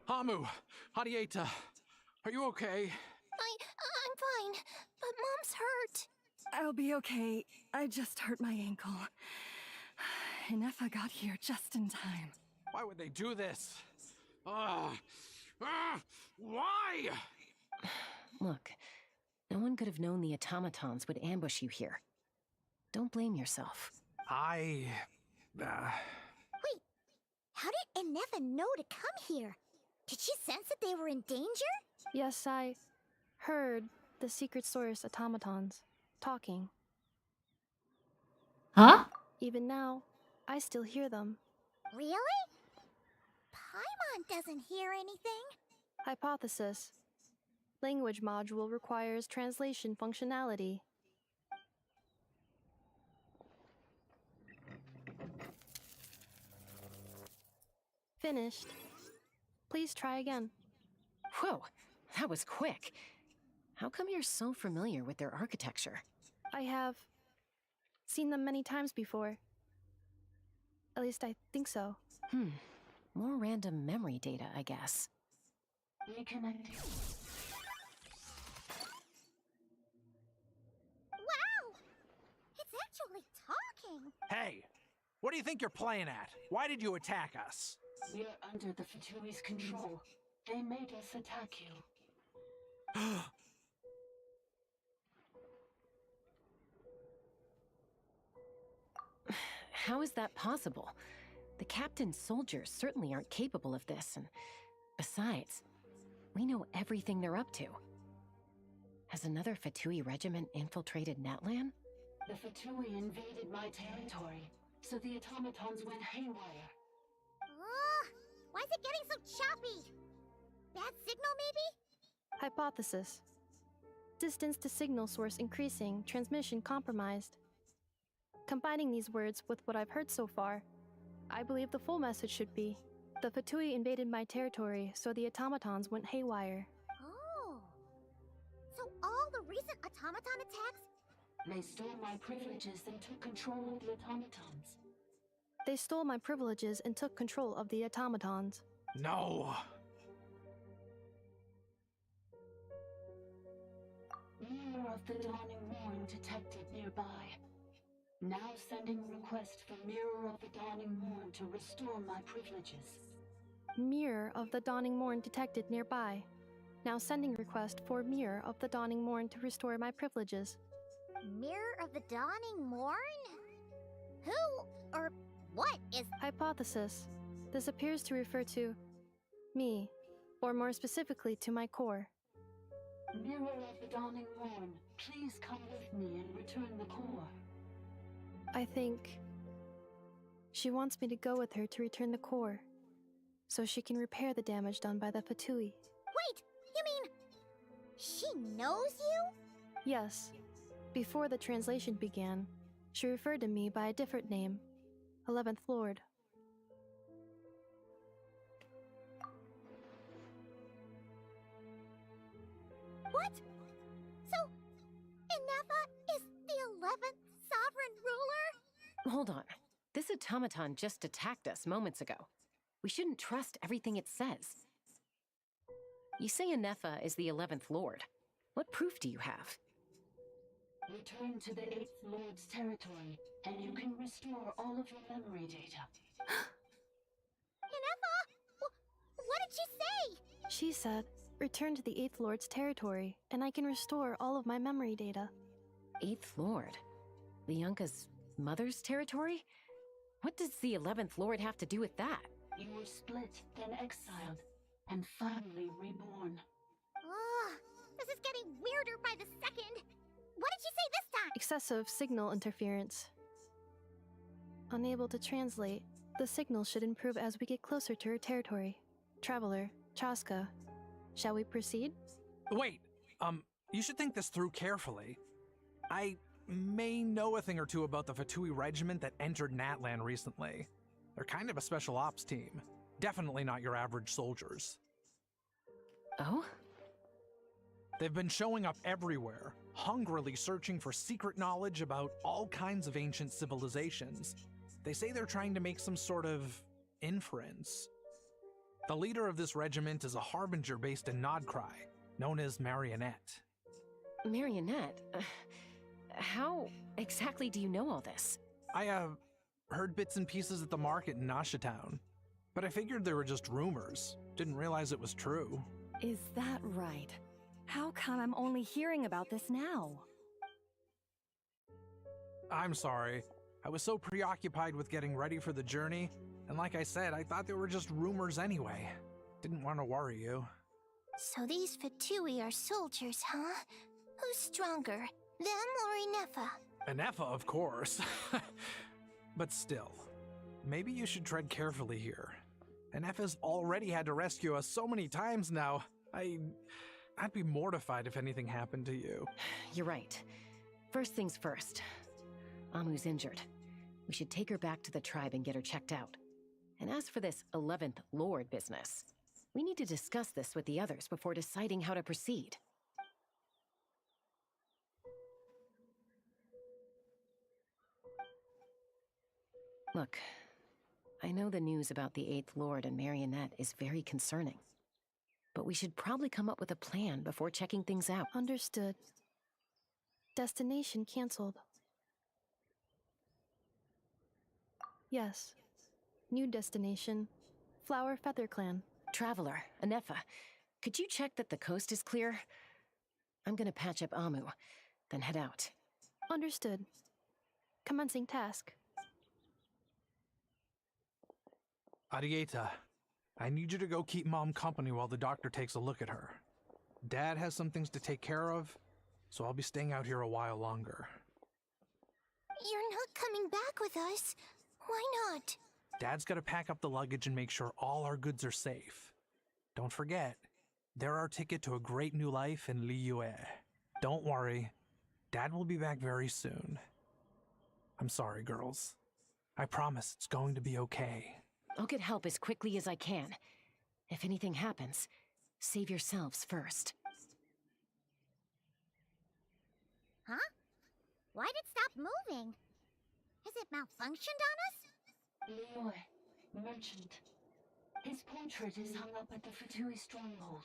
Speaker 5: Hamu! Hadieta! Are you okay?
Speaker 3: I'm fine, but Mom's hurt.
Speaker 11: I'll be okay. I just hurt my ankle. Inefa got here just in time.
Speaker 5: Why would they do this? Why?
Speaker 7: Look, no one could have known the automatons would ambush you here. Don't blame yourself.
Speaker 5: I...
Speaker 3: Wait, how did Inefa know to come here? Did she sense that they were in danger?
Speaker 15: Yes, I heard the secret source automatons talking.
Speaker 1: Huh?
Speaker 15: Even now, I still hear them.
Speaker 3: Really? Paimon doesn't hear anything.
Speaker 15: Hypothesis. Language module requires translation functionality. Finished. Please try again.
Speaker 7: Whoa, that was quick. How come you're so familiar with their architecture?
Speaker 15: I have seen them many times before. At least I think so.
Speaker 7: More random memory data, I guess.
Speaker 3: Reconnecting. Wow! It's actually talking!
Speaker 5: Hey! What do you think you're playing at? Why did you attack us?
Speaker 17: We're under the Ftui's control. They made us attack you.
Speaker 7: How is that possible? The captain's soldiers certainly aren't capable of this, and besides, we know everything they're up to. Has another Fatui regiment infiltrated Natlan?
Speaker 17: The Fatui invaded my territory, so the automatons went haywire.
Speaker 3: Why is it getting so choppy? Bad signal, maybe?
Speaker 15: Hypothesis. Distance to signal source increasing, transmission compromised. Combining these words with what I've heard so far, I believe the full message should be, the Fatui invaded my territory, so the automatons went haywire.
Speaker 3: Oh. So all the recent automaton attacks?
Speaker 17: They stole my privileges and took control of the automatons.
Speaker 15: They stole my privileges and took control of the automatons.
Speaker 5: No!
Speaker 17: Mirror of the Dawning Morn detected nearby. Now sending request for Mirror of the Dawning Morn to restore my privileges.
Speaker 15: Mirror of the Dawning Morn detected nearby. Now sending request for Mirror of the Dawning Morn to restore my privileges.
Speaker 3: Mirror of the Dawning Morn? Who or what is...
Speaker 15: Hypothesis. This appears to refer to me, or more specifically to my core.
Speaker 17: Mirror of the Dawning Morn, please come with me and return the core.
Speaker 15: I think she wants me to go with her to return the core, so she can repair the damage done by the Fatui.
Speaker 3: Wait, you mean she knows you?
Speaker 15: Yes. Before the translation began, she referred to me by a different name, 11th Lord.
Speaker 3: What? So, Inefa is the 11th sovereign ruler?
Speaker 7: Hold on. This automaton just attacked us moments ago. We shouldn't trust everything it says. You say Inefa is the 11th Lord. What proof do you have?
Speaker 17: Return to the 8th Lord's territory, and you can restore all of your memory data.
Speaker 3: Inefa? What did she say?
Speaker 15: She said, return to the 8th Lord's territory, and I can restore all of my memory data.
Speaker 7: 8th Lord? Bianca's mother's territory? What does the 11th Lord have to do with that?
Speaker 17: You were split, then exiled, and finally reborn.
Speaker 3: This is getting weirder by the second. What did she say this time?
Speaker 15: Excessive signal interference. Unable to translate, the signal should improve as we get closer to her territory. Traveler, Chaska, shall we proceed?
Speaker 5: Wait, you should think this through carefully. I may know a thing or two about the Fatui regiment that entered Natlan recently. They're kind of a special ops team. Definitely not your average soldiers.
Speaker 7: Oh?
Speaker 5: They've been showing up everywhere, hungrily searching for secret knowledge about all kinds of ancient civilizations. They say they're trying to make some sort of inference. The leader of this regiment is a harbinger based in Nodcry, known as Marionette.
Speaker 7: Marionette? How exactly do you know all this?
Speaker 5: I, heard bits and pieces at the market in Nasha Town, but I figured they were just rumors. Didn't realize it was true.
Speaker 6: Is that right? How come I'm only hearing about this now?
Speaker 5: I'm sorry. I was so preoccupied with getting ready for the journey, and like I said, I thought they were just rumors anyway. Didn't want to worry you.
Speaker 3: So these Fatui are soldiers, huh? Who's stronger, them or Inefa?
Speaker 5: Anefa, of course. But still, maybe you should tread carefully here. Anefa's already had to rescue us so many times now. I'd be mortified if anything happened to you.
Speaker 7: You're right. First things first. Amu's injured. We should take her back to the tribe and get her checked out. And as for this 11th Lord business, we need to discuss this with the others before deciding how to proceed. Look, I know the news about the 8th Lord and Marionette is very concerning. But we should probably come up with a plan before checking things out.
Speaker 15: Understood. Destination cancelled. Yes. New destination. Flower Feather Clan.
Speaker 7: Traveler, Anefa, could you check that the coast is clear? I'm gonna patch up Amu, then head out.
Speaker 15: Understood. Commencing task.
Speaker 5: Arieta, I need you to go keep Mom company while the doctor takes a look at her. Dad has some things to take care of, so I'll be staying out here a while longer.
Speaker 3: You're not coming back with us. Why not?
Speaker 5: Dad's gotta pack up the luggage and make sure all our goods are safe. Don't forget, they're our ticket to a great new life in Liyue. Don't worry, Dad will be back very soon. I'm sorry, girls. I promise it's going to be okay.
Speaker 7: I'll get help as quickly as I can. If anything happens, save yourselves first.
Speaker 3: Huh? Why'd it stop moving? Has it malfunctioned on us?
Speaker 17: Liyue, merchant. His portrait is hung up at the Fatui stronghold.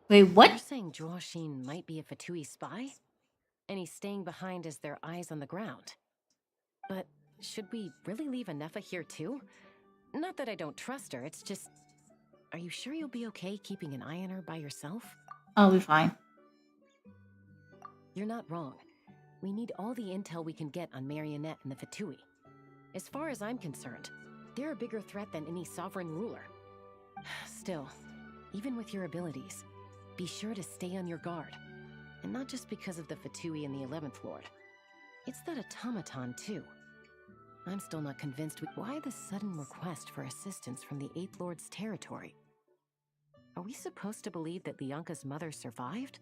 Speaker 1: Wait, what?
Speaker 7: You're saying Zhuoxin might be a Fatui spy? And he's staying behind as their eyes on the ground. But should we really leave Anefa here too? Not that I don't trust her, it's just... Are you sure you'll be okay keeping an eye on her by yourself?
Speaker 1: I'll be fine.
Speaker 7: You're not wrong. We need all the intel we can get on Marionette and the Fatui. As far as I'm concerned, they're a bigger threat than any sovereign ruler. Still, even with your abilities, be sure to stay on your guard. And not just because of the Fatui and the 11th Lord. It's that automaton, too. I'm still not convinced why the sudden request for assistance from the 8th Lord's territory. Are we supposed to believe that Lianka's mother survived?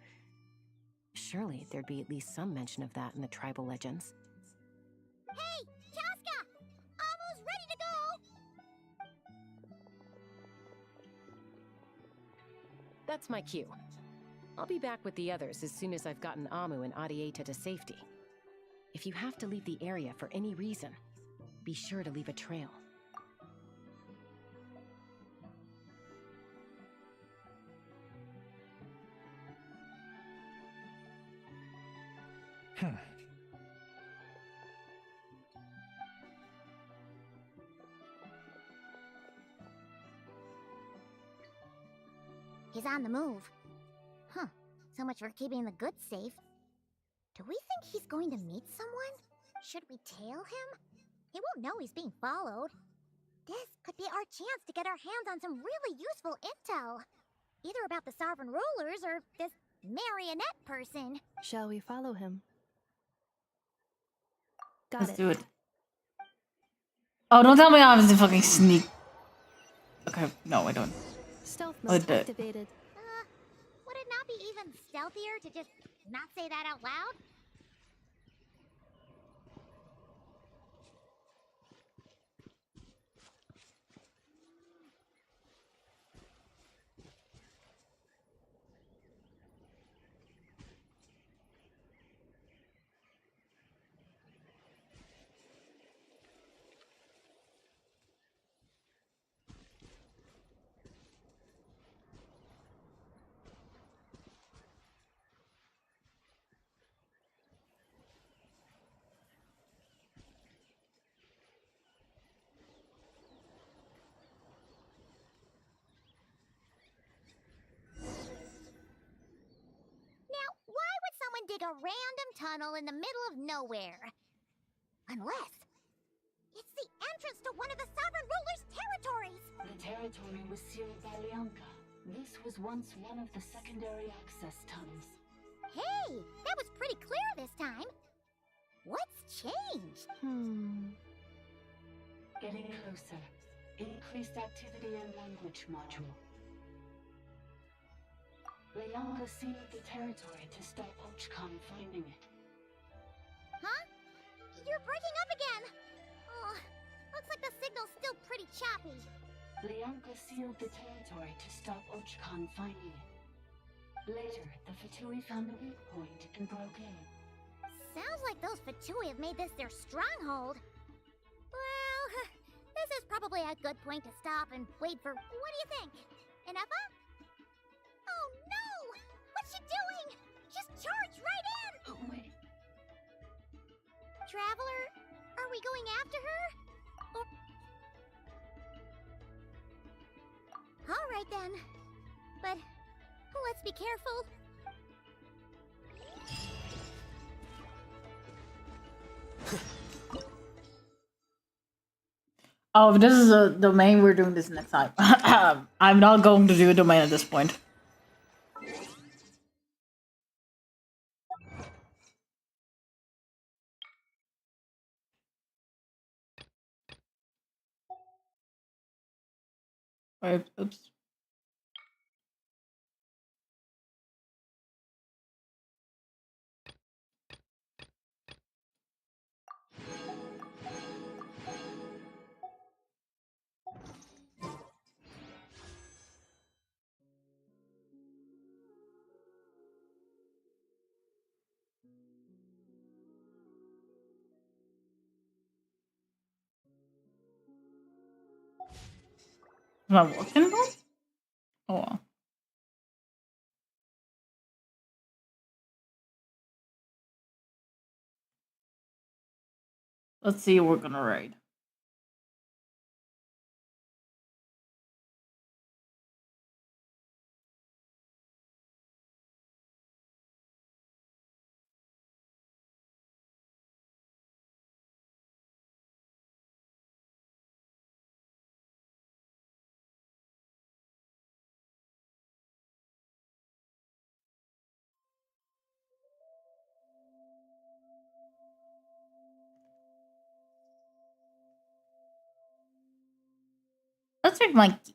Speaker 7: Surely there'd be at least some mention of that in the tribal legends.
Speaker 3: Hey, Chaska! Amu's ready to go!
Speaker 7: That's my cue. I'll be back with the others as soon as I've gotten Amu and Arieta to safety. If you have to leave the area for any reason, be sure to leave a trail.
Speaker 3: He's on the move. Huh. So much for keeping the goods safe. Do we think he's going to meet someone? Should we tail him? He won't know he's being followed. This could be our chance to get our hands on some really useful intel. Either about the sovereign rulers or this marionette person.
Speaker 15: Shall we follow him?
Speaker 1: Let's do it. Oh, don't tell me I was a fucking sneak. Okay, no, I don't.
Speaker 15: Stealth
Speaker 1: Oh,
Speaker 15: mode
Speaker 1: the-
Speaker 15: activated.
Speaker 3: Would it not be even stealthier to just not say that out loud? dig a random tunnel in the middle of nowhere. Unless it's the entrance to one of the Sovereign Ruler's territories!
Speaker 17: The territory was sealed by Leonka. This was once one of the secondary access tunnels.
Speaker 3: Hey, that was pretty clear this time. What's changed?
Speaker 17: Getting closer. Increased activity and language module. Leonka sealed the territory to stop Ochcon finding it.
Speaker 3: Huh? You're breaking up again! Oh, looks like the signal's still pretty choppy.
Speaker 17: Leonka sealed the territory to stop Ochcon finding it. Later, the Fatui found a weak point and broke in.
Speaker 3: Sounds like those Fatui have made this their stronghold. Well, this is probably a good point to stop and wait for... What do you think? Inefa? Oh no! What's she doing? Just charge right in!
Speaker 17: Oh, wait.
Speaker 3: Traveler, are we going after her? All right then. But let's be careful.
Speaker 1: Oh, if this is a domain, we're doing this next time. I'm not going to do a domain at this point. Oops. Am I working, bro? Oh well. Let's see what we're gonna raid. Let's read my key.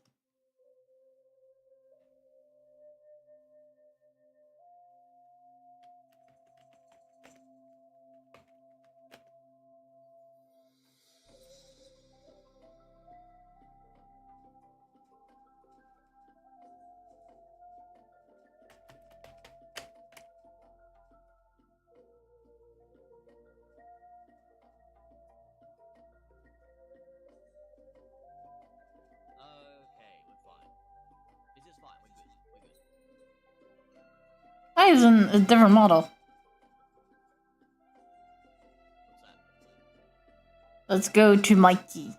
Speaker 1: That is a different model. Let's go to Mikey.